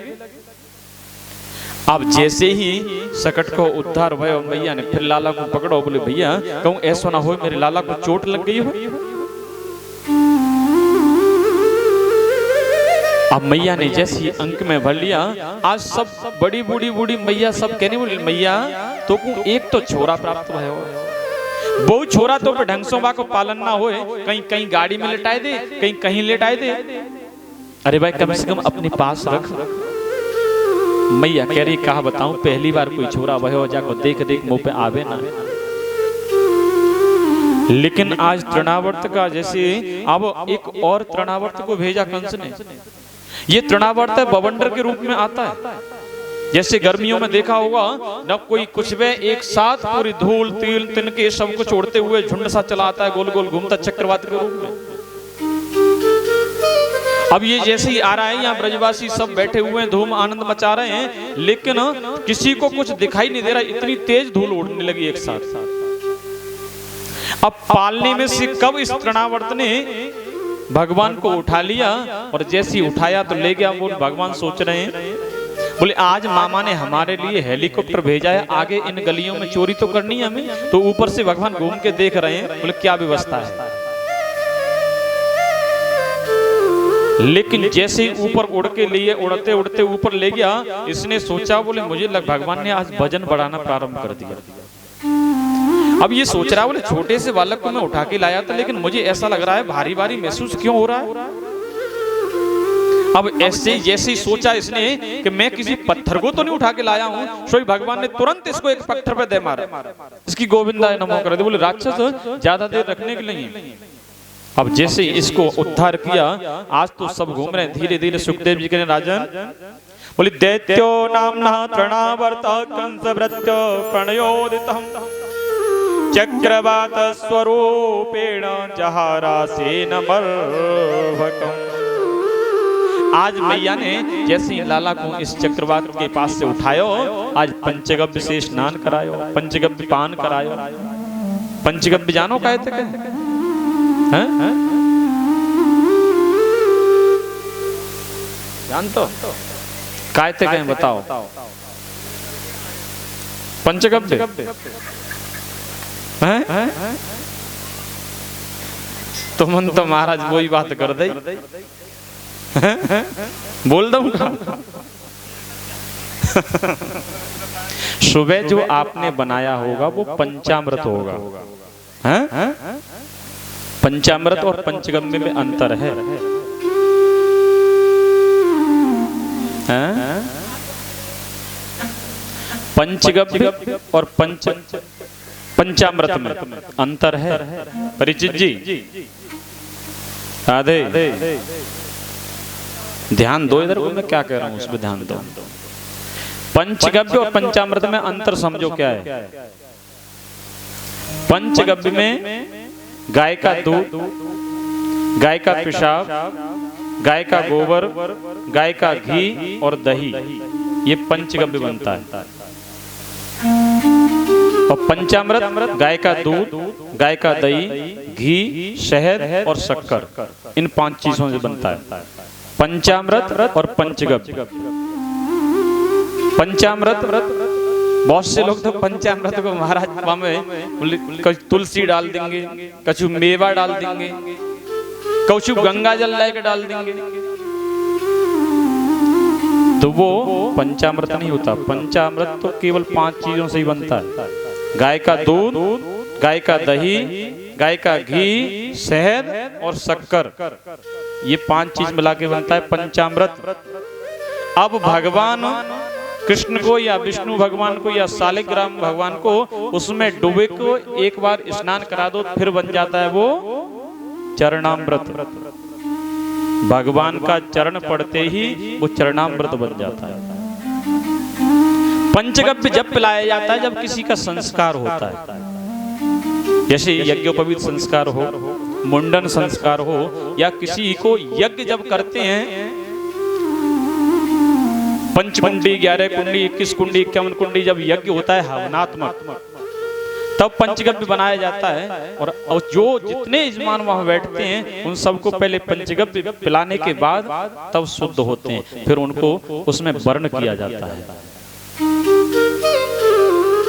[SPEAKER 1] अब जैसे ही सकट को उद्धार भयो, मैया ने फिर लाला को पकड़ो, बोले भैया कहूं ऐसा ना हो मेरे लाला को चोट लग गई हो। अब मैया ने जैसी अंक में भर लिया। आज सब बड़ी बूढ़ी बूढ़ी मैया सब कहने बोली मैया तो एक तो छोरा प्राप्त भयो, बहु छोरा तो ढंग से को पालन ना होए, कहीं कहीं गाड़ी में लेटाए दे, कहीं कहीं लेटाए दे। अरे भाई कम से कम अपने पास रख। मैया कह रही कहा बताऊं, पहली बार कोई छोरा भयो जाको देख देख मुंह पे आवे ना। लेकिन आज तृणावर्त का जैसे अब एक और तृणावर्त को भेजा कंस ने। ये तृणावर्त है बवंडर के रूप में आता है। जैसे गर्मियों में देखा होगा न, कोई कुछ वे एक साथ पूरी धूल तिल तिनके सब कुछ उड़ते हुए झुंड सा चलाता है, गोल गोल घूमता चक्रवात के रूप में। अब ये जैसे ही आ रहा है, यहाँ ब्रजवासी सब बैठे हुए हैं, धूम आनंद मचा रहे हैं, लेकिन किसी को कुछ दिखाई नहीं दे रहा, इतनी तेज धूल उड़ने लगी एक साथ। अब पालने में से कब इस तृणावर्त ने भगवान को उठा लिया, और जैसे ही उठाया तो ले गया। वो भगवान सोच रहे हैं, बोले आज मामा ने हमारे लिए हेलीकॉप्टर भेजा है, आगे इन गलियों में चोरी तो करनी है हमें, तो ऊपर से भगवान घूम के देख रहे हैं, बोले क्या व्यवस्था है। लेकिन जैसे ही ऊपर उड़ के लिए उड़ते उड़ते ऊपर ले गया, इसने सोचा, बोले मुझे भगवान ने आज वजन बढ़ाना प्रारंभ कर दिया। अब ये सोच रहा, बोले छोटे से बालक को मैं उठा के लाया था, लेकिन मुझे ऐसा लग रहा है भारी भारी महसूस क्यों हो रहा है। अब ऐसे जैसे ही सोचा इसने कि मैं किसी पत्थर को तो नहीं उठा के लाया हूं, सोई भगवान ने तुरंत इसको एक पत्थर पे दे मारा, इसकी गोविंदाय नमो कर दे। बोले राक्षस ज्यादा देर रखने के लिए। अब जैसे इसको उद्धार किया, आज तो सब घूम रहे हैं धीरे धीरे। सुखदेव जी के राजन बोले दैत्यो नामना तृणावर्त कंसभृत्यो प्रणयोदितम् चक्रवात स्वरूपेण जहारासेन मर्भकम्। आज मैया ने जैसे ही लाला को इस चक्रवात के पास से उठायो, आज पंचगव्य से स्नान करायो, पंचगव्य पान करायो। पंचगव्य जानो काहे थे जान तो काय थे कहें बताओ। पंचगव्य तो मन तो महाराज वही बात कर दे, बोल दो। सुबह जो आपने बनाया होगा वो पंचामृत होगा। पंचामृत और पंचगव्य में अंतर है। पंचगव्य और पंचामृत में अंतर है। परिचित जी राधे, ध्यान दो इधर, मैं क्या कह रहा हूं उस पर ध्यान दो। पंचगव्य और पंचामृत में अंतर समझो क्या है। पंचगव्य में गाय का दूध, गाय का पेशाब, गाय का गोबर, गाय का घी और दही, ये पंचगव्य बनता है। और पंचामृत गाय का दूध, गाय का दही, घी, शहद और शक्कर, इन 5 चीजों से बनता है पंचामृत और पंचगव्य। पंचामृत, बहुत से लोग तो पंचामृत को महाराज में तुलसी डाल देंगे, कछु मेवा डाल देंगे, कछु गंगा जल लाके डाल देंगे, तो वो पंचामृत नहीं होता। पंचामृत तो केवल 5 चीजों से ही बनता है। गाय का दूध, गाय का दही, गाय का घी, शहद और शक्कर, ये 5 चीज मिला के बनता है पंचामृत। अब भगवान कृष्ण को या विष्णु भगवान को या शालिग्राम भगवान को उसमें डूबे को एक बार स्नान करा दो, फिर बन जाता है वो चरणामृत। भगवान का चरण पड़ते ही वो चरणामृत बन जाता है। पंचगव्य जब पिलाया जाता है जब किसी का संस्कार होता है, जैसे यज्ञोपवीत संस्कार हो, मुंडन संस्कार हो, या किसी को यज्ञ जब करते हैं, पंचकुंडी, 11 कुंडी, 21 कुंडी, 51 कुंडी जब यज्ञ होता है हवनात्मक, तब पंचगव्य बनाया जाता है। और जो जितने यजमान वहां बैठते हैं उन सबको पहले पंचगव्य पिलाने के बाद तब शुद्ध होते हैं, फिर उनको उसमें वर्ण किया जाता है।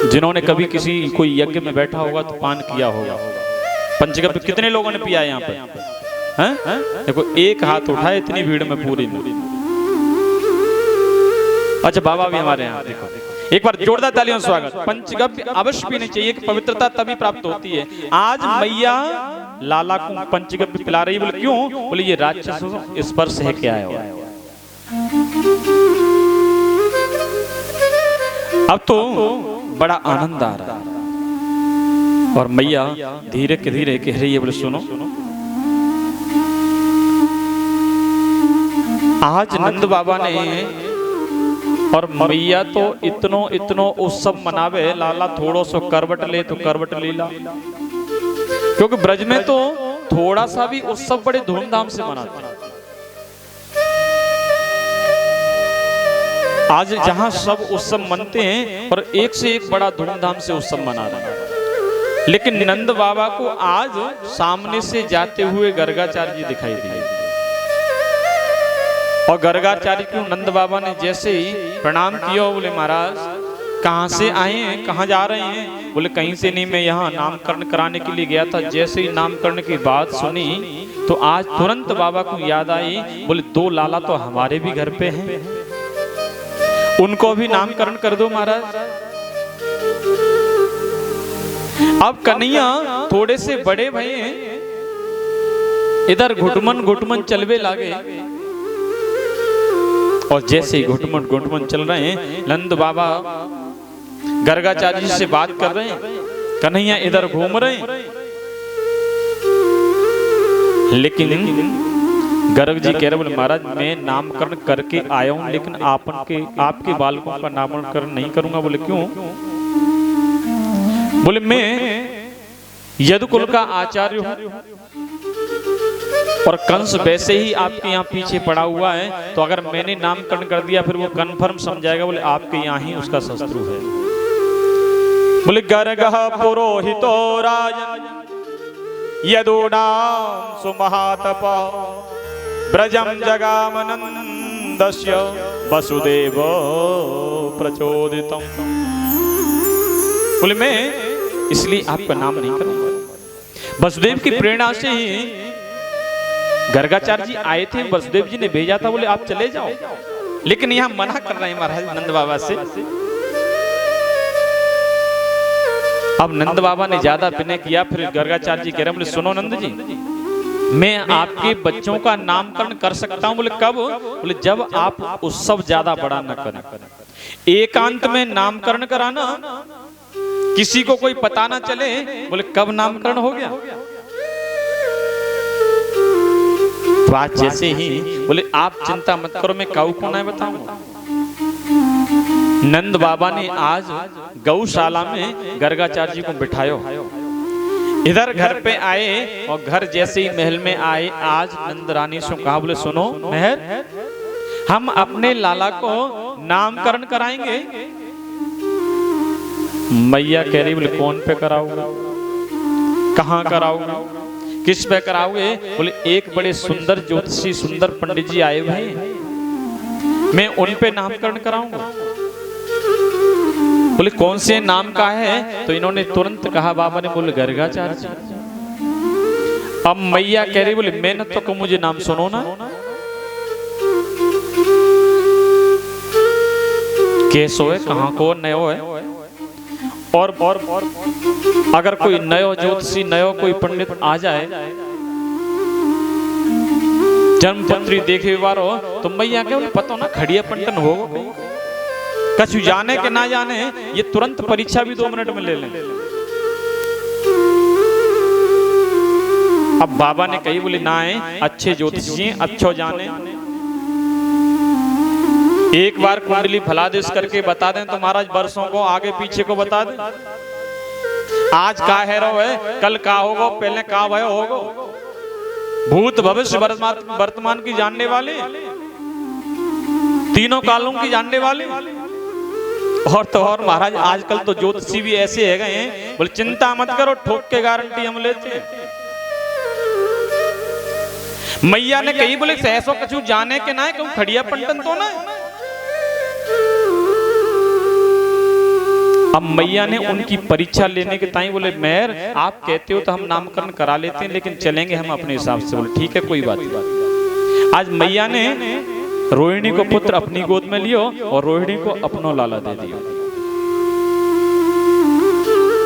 [SPEAKER 1] जिन्होंने कभी किसी कोई यज्ञ में बैठा होगा तो पान किया होगा। पंचगव्य कितने लोगों ने पिया है यहाँ पे? देखो एक हाथ उठाए इतनी भीड़ में पूरी में। अच्छा बाबा भी हमारे यहाँ, देखो एक बार जोरदार तालियों से स्वागत। पंचगव्य अवश्य पीनी चाहिए कि पवित्रता तभी प्राप्त होती है। आज मैया लाला को पंचगव्य पिला रही, बोले क्यों? बोले ये राक्षसों स्पर्श है क्या है। अब तो बड़ा आनंद आ रहा है और मैया धीरे के धीरे कह रही है, बोले सुनो, आज नंद बाबा ने और मैया तो इतनो इतनो उत्सव मनावे, लाला थोड़ो सो करवट ले तो करवट लीला, क्योंकि ब्रज में तो थोड़ा सा भी उत्सव बड़े धूमधाम से मनाते हैं। आज जहां सब उत्सव मनते हैं और एक से एक बड़ा धूमधाम से उत्सव मना रहे हैं, लेकिन नंद बाबा को आज सामने से जाते हुए गर्गाचार्य जी दिखाई दिए। और गर्गाचार्य को नंद बाबा ने जैसे ही प्रणाम किया, बोले महाराज कहाँ से आए हैं, कहाँ जा रहे हैं? बोले कहीं से नहीं, मैं यहाँ नामकरण कराने के लिए गया था। जैसे ही नामकरण की बात सुनी तो आज तुरंत बाबा को याद आई। बोले 2 लाला तो हमारे भी घर पे हैं, उनको भी नामकरण कर दो महाराज। अब कन्हैया थोड़े से बड़े भई हैं, इधर घुटमन घुटमन चलवे लागे। और जैसे ही घुटमन घुटमन चल रहे हैं, नंद बाबा गर्गाचार्य जी से बात कर रहे हैं, कन्हैया इधर घूम रहे हैं। लेकिन गर्ग जी कह रहे, बोले महाराज मैं नामकरण करके आया हूं, लेकिन आपके बालकों का नामकरण नहीं करूंगा। बोले क्यों? बोले मैं यदुकुल का आचार्य हूं और कंस वैसे ही आपके यहाँ पीछे पड़ा हुआ है, तो अगर मैंने नामकरण कर दिया फिर वो कन्फर्म समझाएगा, बोले आपके यहाँ ही उसका शत्रु है। बोले गर्गः पुरोहितो राजन् यदूनां सुमहातपः ब्रजं जगामनन्दस्य वसुदेव प्रचोदितम्। बोले मैं इसलिए आपका नाम नहीं करूंगा। वसुदेव की प्रेरणा से ही गर्गाचार्य जी आए थे, वसुदेव जी ने भेजा था, बोले आप चले जाओ, लेकिन यहाँ मना कर रहे हैं महाराज नंद बाबा से। अब नंद बाबा ने ज्यादा विनय किया, फिर गर्गाचार्य जी कह रहे, बोले सुनो नंद जी, मैं आपके बच्चों का नामकरण कर सकता हूं। बोले कब? बोले जब आप उत्सव ज्यादा बड़ा न करें, एकांत में नामकरण कराना, किसी को कोई पता ना चले। बोले कब नामकरण हो गया? बात जैसे ही बोले आप चिंता मत करो, मैं काऊ कौन है बताऊंगा। नंद बाबा ने आज गौशाला में गर्गाचार्य जी को बिठायो, इधर घर पे आए और घर जैसे ही महल में आए, आज नंद रानी से कहा, बोले सुनो मेहर, हम अपने लाला को नामकरण कराएंगे। मैया कह रही, बोले कौन पे कराओगे, कहाँ कराओगे, किस पे कराओगे? बोले एक बड़े सुंदर ज्योतिषी, सुंदर पंडित जी आए हुए हैं, मैं उन पे नामकरण कराऊंगा। बोले कौन से नाम का है? तो इन्होंने तुरंत कहा बाबा ने, बोले गर्गाचार्य जी। अब मैया कह रही, बोले मैं न तो मुझे नाम सुनो ना, कैसो है, कहाँ को नयो है। और अगर कोई नयो ज्योतिषी, नयो कोई पंडित आ जाए, जन्मपत्री देखे बारो, तो मैया के बोले पता ना खड़िया पंटन हो, कछु जाने के ना जाने, ये तुरंत परीक्षा भी 2 मिनट में ले लें। अब बाबा ने कही, बोले ना है, अच्छे ज्योतिषी अच्छो जाने, एक बार कुंडली फलादेश करके बता दें तो महाराज वर्षों को आगे पीछे को बता दें। आज का हैरो है, कल का होगा, पहले का भयो होगा, भूत भविष्य वर्तमान की जानने वाले, तीनों कालों की जानने वाले। और तो और महाराज आजकल तो ज्योतिषी भी ऐसे है गए हैं, बोले चिंता मत करो, ठोक के गारंटी हम लेते हैं। मैया ने कही, बोले सहसो कछु जाने के ना है, क्यों खड़िया पंटन तो ना है। अब मैया ने उनकी परीक्षा लेने के टाइम बोले मेहर आप कहते हो तो हम नामकरण करा लेते हैं, लेकिन चलेंगे हम अपने हिसाब से। बोले ठीक है कोई बात नहीं। आज मैया ने रोहिणी को पुत्र अपनी गोद में लियो और रोहिणी को अपनो लाला दे दियो।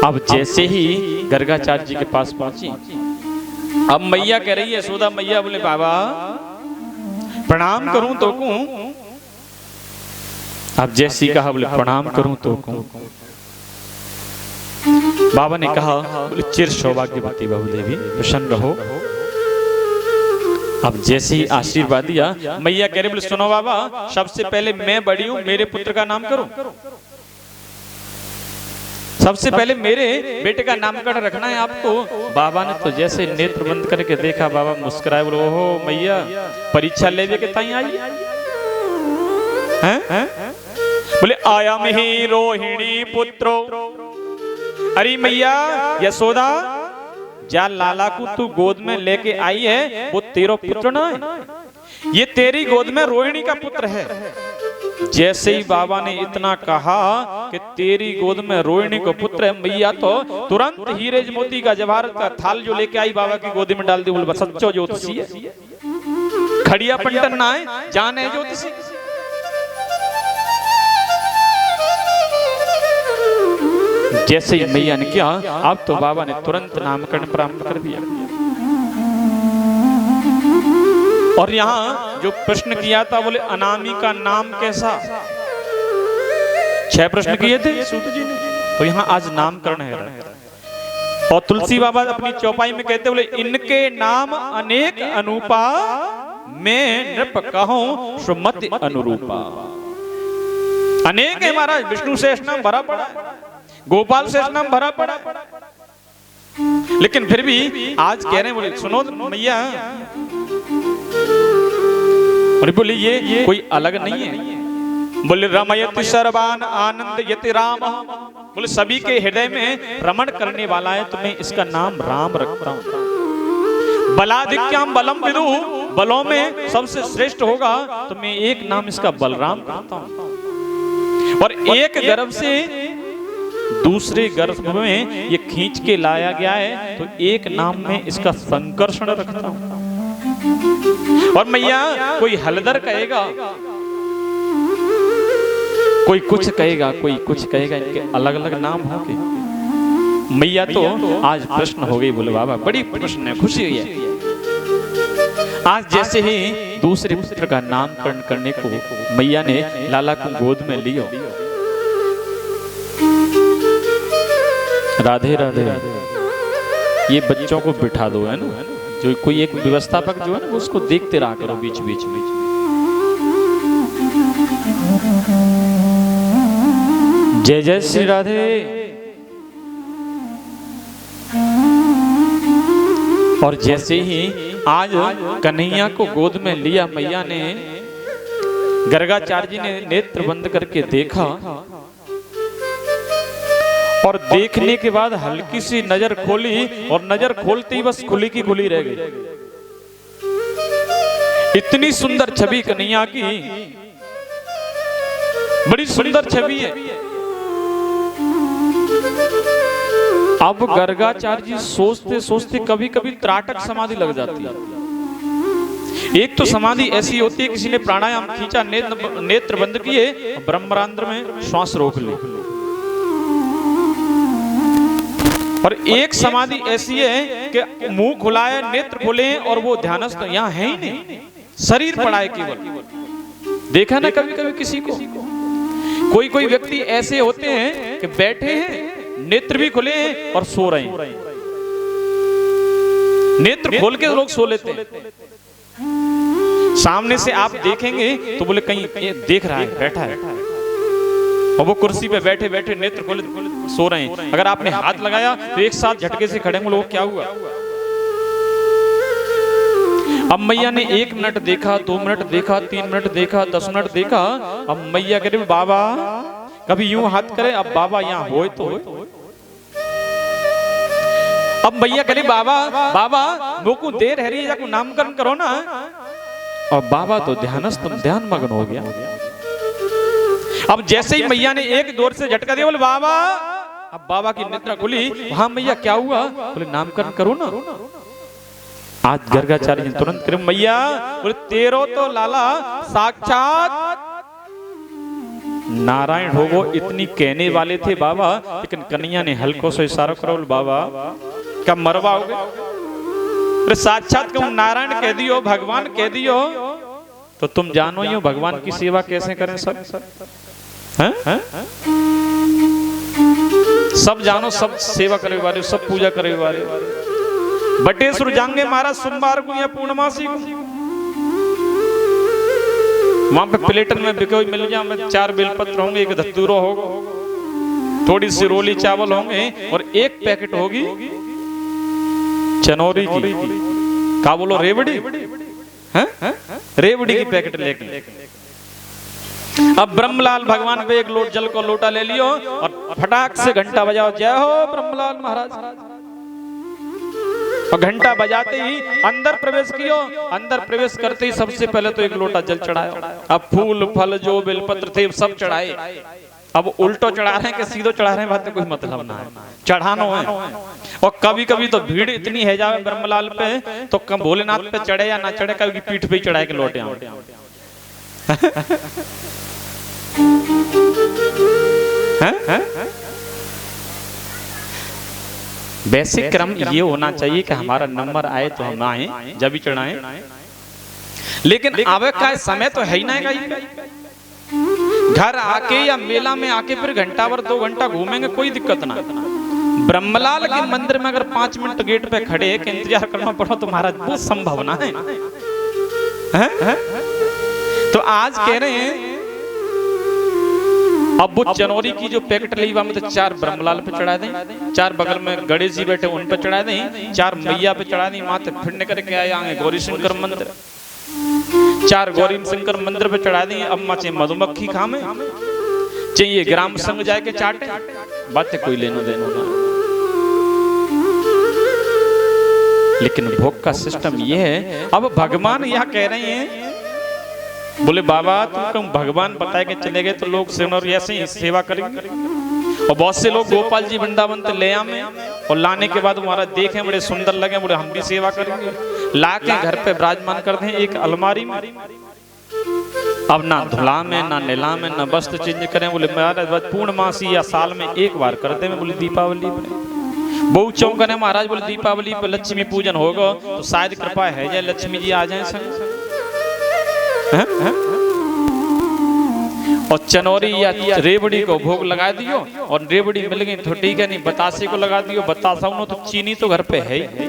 [SPEAKER 1] अब जैसे ही गर्गाचार्य जी के पास पहुंची, अब मैया कह रही है, यशोदा मैया, बोले बाबा प्रणाम करूं तो को। अब जैसी कहा, बोले प्रणाम करूं तो को। बाबा ने कहा, बोले चिर सौभाग्यवती बहुदेवी, प्रसन्न रहो। अब जैसे ही आशीर्वाद दिया मैया कह रही बोले सुनो बाबा, सबसे पहले मैं बड़ी हूं, मेरे पुत्र का नाम करो, सबसे पहले मेरे बेटे का नामकरण रखना है आपको। बाबा ने तो जैसे नेत्र बंद करके देखा, बाबा मुस्कुराए बोले ओहो मैया परीक्षा लेवे के ताई आई हैं? बोले आया में ही रोहिणी पुत्रो। अरे मैया यशोदा, जा लाला को तू गोद में लेके आई है वो तेरा पुत्र ना है, ये तेरी गोद में रोहिणी का पुत्र है। जैसे ही बाबा ने इतना कहा कि तेरी गोद में रोहिणी को पुत्र है, मैया तो तुरंत हीरे मोती का जवाहरात का थाल जो लेके आई बाबा की गोदी में डाल दी। बोल सच्चो ज्योतिषी है, खड़िया पंटन ना है, जान है ज्योतिषी। जैसे ही मैया ने किया, अब तो बाबा ने तुरंत नामकरण प्रारंभ कर दिया। और यहाँ जो प्रश्न किया था, बोले अनामी का नाम कैसा, 6 प्रश्न किए थे सूत जी ने, तो यहाँ आज नामकरण है। और तुलसी बाबा अपनी चौपाई में कहते बोले इनके नाम अनेक अनुपा, मैं नृप कहूं सुमति अनुरूपा। अनेक है महाराज, विष्णु शेष नाम भरा पड़ा है, गोपाल शेष नाम भरा पड़ा, लेकिन फिर भी आज कह रहे हैं बोले सुनो मैया, और बोले ये कोई अलग नहीं है। बोले रमयति सर्वान आनंद यति राम, बोले सभी के हृदय में रमण करने वाला है, तो मैं इसका नाम राम रखता हूं। बलाधिक्याम बलम विदु, बलों में सबसे श्रेष्ठ होगा, तो मैं एक नाम इसका बलराम रखता हूं। और एक गर्भ से दूसरे गर्भ में ये खींच के लाया गया है, तो एक नाम में इसका संकर्षण रखता हूं। और मैया कोई हलदर कहेगा, कोई कुछ कहेगा, कोई कुछ कहेगा, इनके अलग अलग नाम होंगे। मैया तो आज प्रश्न हो गई, बोले बाबा बड़ी प्रश्न है, खुशी हुई है। आज जैसे ही दूसरे पुत्र का नामकरण करने को मैया ने लाला को गोद में लियो। राधे राधे, ये बच्चों को बिठा दो, है ना, जो कोई एक व्यवस्थापक जो है ना उसको देखते रहा करो बीच बीच में। जय जय श्री राधे। और जैसे ही आज कन्हैया को गोद में लिया मैया ने, गर्गाचार्य जी ने नेत्र बंद करके देखा, और देखने के बाद हल्की सी नजर खोली, और नजर खोलते ही बस खुली की खुली रह गई। इतनी सुंदर छवि कन्हैया की, बड़ी सुंदर छवि है। अब गर्गाचार्य जी सोचते सोचते कभी कभी त्राटक समाधि लग जाती है। एक तो समाधि ऐसी होती है, किसी ने प्राणायाम खींचा, नेत्र बंद किए, ब्रह्मरंध्र में श्वास रोक ली। और एक समाधि ऐसी है कि मुंह खुला है, नेत्र खुले हैं, और वो ध्यानस्थ यहाँ है ही नहीं, शरीर पड़ा है केवल। देखा ना कभी कभी किसी को, कोई कोई व्यक्ति ऐसे होते हैं कि बैठे हैं, नेत्र भी खुले हैं और सो रहे हैं। नेत्र खोल के लोग सो लेते हैं, सामने से आप देखेंगे तो बोले कहीं देख रहा है, बैठा है, और वो कुर्सी पे बैठे बैठे नेत्र खोले सो रहे हैं। अगर आपने हाथ लगाया तो एक साथ झटके से खड़े होंगे, लोग क्या हुआ। अब मैया ने 1 मिनट देखा, 2 मिनट देखा, 3 मिनट देखा, 10 मिनट देखा। अब मैया कह रही बाबा कभी यूं हाथ करे, अब बाबा यहाँ हो तो। अब मैया कह रही बाबा बाबा मोको देर है रही है, नामकरण करो ना। और बाबा तो ध्यानस्थ ध्यान मग्न हो गया। अब जैसे ही मैया ने एक जोर से झटका दिया, बोले बाबा। अब बाबा की निद्रा खुली। हाँ मैया क्या हुआ? बोले नामकरण करो ना। आज गर्गाचार्य जी तुरंत करे मैया, बोले तेरो तो लाला साक्षात नारायण होगो इतनी कहने वाले थे बाबा, लेकिन कन्हैया ने हल्को से इशारा करो बाबा क्या मरवाओगे। साक्षात तुम नारायण कह दियो, भगवान कह दियो, तो तुम जानो ही हो भगवान की सेवा कैसे करें। सब जानो, सब सेवा करे वाले, सब पूजा करे वाले। बटेश्वर जाएंगे महाराज सोमवार को या पूर्णमासी को, वहां पे प्लेटन में बिकोई मिल जाए, 4 बेलपत्र होंगे, एक धतूरा होगा, थोड़ी सी रोली चावल होंगे और एक पैकेट होगी चनौरी की, का बोलो रेवड़ी, हैं रेवड़ी की पैकेट लेके। अब ब्रह्मलाल भगवान पे एक लोट जल को लोटा ले लियो और फटाक से घंटा बजाओ, जय हो ब्रह्मलाल महाराज। और घंटा बजाते ही अंदर प्रवेश कियो, अंदर प्रवेश करते ही सबसे पहले तो एक लोटा जल चढ़ाया। अब फूल फल जो बेलपत्र थे सब चढ़ाए। अब उल्टो चढ़ा रहे हैं कि सीधो चढ़ा रहे हैं, बात कोई मतलब ना है, चढ़ानो है। और कभी कभी तो भीड़ इतनी है जावे ब्रह्मलाल पे, तो भोलेनाथ पे चढ़े या ना चढ़े, कभी पीठ पे ही चढ़ाए के लौटे आओ। बेसिक क्रम ये होना चाहिए कि हमारा नंबर आए तो हम आए, जब भी चढ़ाएं। लेकिन आवे का समय तो है ही ना, घर आके या मेला में आके फिर घंटा भर 2 घंटा घूमेंगे, कोई दिक्कत ना। ब्रह्मलाल के मंदिर में अगर 5 मिनट गेट पे खड़े के इंतजार करना पड़ो तो महाराज वो संभावना है, तो आज कह रहे हैं अब वो चनौरी की जो पैकेट ली वहां में तो 4 ब्रह्मलाल पे चढ़ा दें, 4 बगल में गणेश जी बैठे उन पे चढ़ा दें, 4 मैया पे चढ़ा दें, माथे फिरने करके आए आगे गौरी शंकर मंदिर, 4 गौरी शंकर मंदिर पे चढ़ा दें। अब माचे मधुमक्खी खामे चाहिए, ग्राम संग जाके चाटे, बातें कोई लेनो देनो ना। लेकिन भोग का सिस्टम ये है। अब भगवान यह कह रहे हैं, बोले बाबा तुम भगवान बताए के चले गए तो लोग ऐसे ही सेवा करेंगे। और बहुत से लोग गोपाल जी वृंदावन तो ले आए और लाने के बाद हमारा देखें बड़े सुंदर लगे, बोले हम भी सेवा करेंगे, ला के घर पे विराजमान कर दें एक अलमारी में। अब ना धुला में ना नीला में ना वस्त्र चेंज करें, बोले महाराज पूर्णमासी या साल में एक बार करते हैं, बोले दीपावली में बहु चौंकने महाराज, बोले दीपावली पर लक्ष्मी पूजन होगा तो शायद कृपा है जाए लक्ष्मी जी आ जाए संग। और चनौरी या रेवड़ी को भोग लगा दियो, और रेवड़ी मिल गई तो ठीक है, नहीं बतासे को लगा दियो, बतासा हो तो चीनी तो घर पे है ही।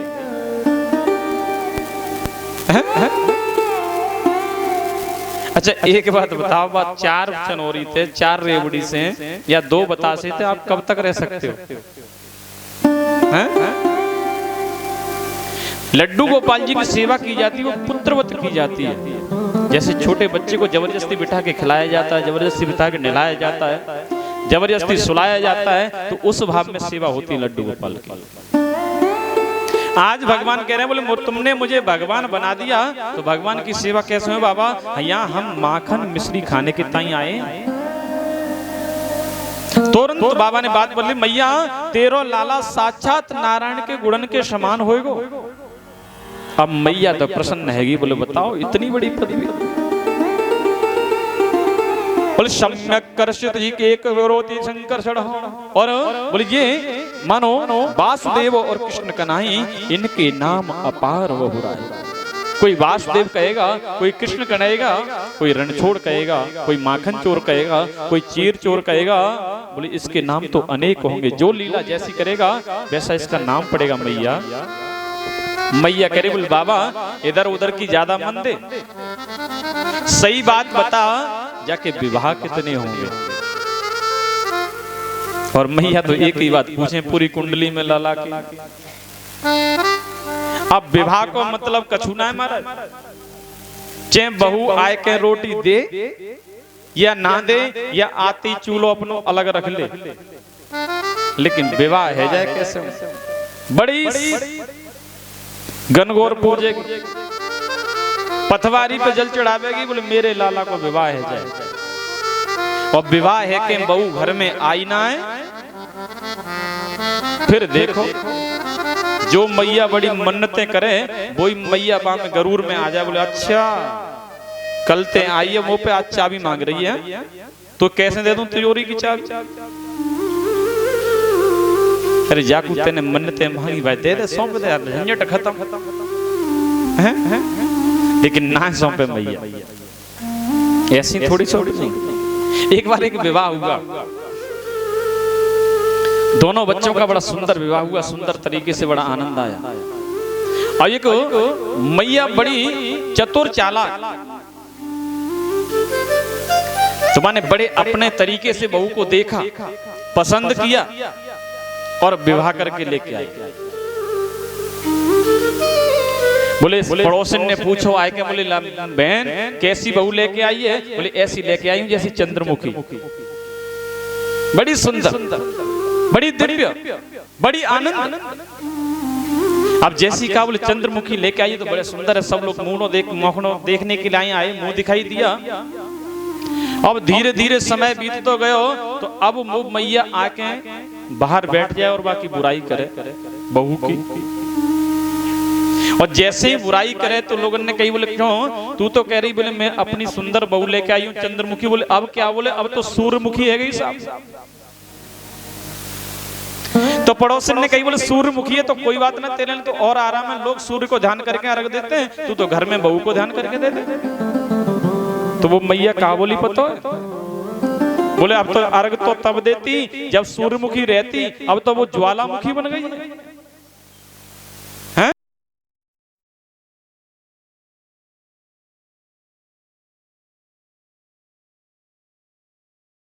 [SPEAKER 1] अच्छा एक बात बताओ, बात 4 चनौरी थे, 4 रेवड़ी से या 2 बतासे थे, आप कब तक रह सकते हो? लड्डू गोपाल जी की सेवा की जाती है, वो पुत्रवत की जाती है। जैसे छोटे बच्चे को जबरदस्ती बिठा के खिलाया जाता है, जबरदस्ती बिठा के नहलाया जाता है, जबरदस्ती सुलाया जाता है, तो उस भाव में सेवा होती है लड्डू गोपाल की। आज भगवान कह रहे हैं, बोले तुमने मुझे भगवान बना दिया तो भगवान की सेवा कैसे है बाबा? यहाँ हम माखन मिश्री खाने के ताई आए। तुरंत बाबा ने बात बोली, मैया तेरो लाला साक्षात नारायण के गुणन के समान होएगो। अब मैया तो प्रसन्न हैगी, बोले बताओ इतनी बड़ी पदवी। बोले सम्यक कर्षित ही के एक विरोधी संकर्षण, और बोले ये मानो वासुदेव और कृष्ण कन्हई इनके नाम अपार बहुराए। कोई वासुदेव कहेगा, कोई कृष्ण कहेगा, कोई रणछोड़ कहेगा, कोई माखन चोर कहेगा, कोई चीर चोर कहेगा। बोले इसके नाम तो अनेक होंगे, जो लीला जैसी करेगा वैसा इसका नाम पड़ेगा। मैया मैया कह रही, बोले बाबा इधर उधर की ज्यादा मन दे, सही बात बता जाके विवाह कितने होंगे? और मैया तो एक ही बात पूछे पूरी कुंडली में लाला की। अब विवाह को मतलब कछूना है महाराज, चे बहू आए के रोटी दे या ना दे, या आती चूल्हो अपनो अलग रख ले, लेकिन विवाह है जाए कैसे? बड़ी गनगौर पूजे, पथवारी पे जल चढ़ावेगी, बोले मेरे लाला को विवाह है जाए। और विवाह है कि बहू घर में आई ना है। फिर देखो जो मैया बड़ी मन्नतें करे वही मैया बा में गरूर में आ जाए, बोले अच्छा कल ते आई है मुंह पे, आज चाबी मांग रही है तो कैसे दे दूं तिजोरी की चाबी? अरे जाकू तेने मन्नतें मांगी भाई दे दे, सौंप दे, झंझट खत्म। लेकिन ना सौंपे मैया, ऐसी थोड़ी सौंप नहीं। एक बार एक विवाह हुआ, दोनों बच्चों का बड़ा सुंदर विवाह हुआ, सुंदर तरीके से बड़ा आनंद आया। और एक मैया बड़ी चतुर चालाक, तो माने बड़े अपने तरीके से बहू को देखा, पसंद किया और विवाह करके लेके आई। बोले पड़ोसन ने पूछो आए के, बोले बहन कैसी बहू लेके आई है? बोले ऐसी लेके आई हूं जैसी चंद्रमुखी, बड़ी सुंदर, बड़ी दिव्य, बड़ी आनंद। अब जैसी कहा, बोले चंद्रमुखी लेके आई तो बड़े सुंदर है, सब लोग मुखनो देखने के लिए आए, मुंह दिखाई दिया। अब धीरे धीरे समय बीत तो गयो, तो अब वो मैया आके बाहर बैठ जाए और बाकी बुराई करे बहू की। और जैसे ही बुराई करे तो लोगों ने कही, बोले क्यों तू तो कह रही, बोले मैं अपनी सुंदर बहू लेके आई हूं चंद्रमुखी। बोले अब क्या? बोले अब तो सूर्यमुखी है गई साहब। तो पड़ोसन ने कही, बोले सूर्यमुखी है तो कोई बात ना, तेरे लिए तो और आराम है, लोग सूर्य को ध्यान करके अर्घ देते हैं, तू तो घर में बहू को ध्यान करके दे दे। तो वो मैया कहा बोली पता है? बोले अब तो अर्घ तो तब देती जब सूर्यमुखी रहती, अब तो वो ज्वालामुखी बन गई।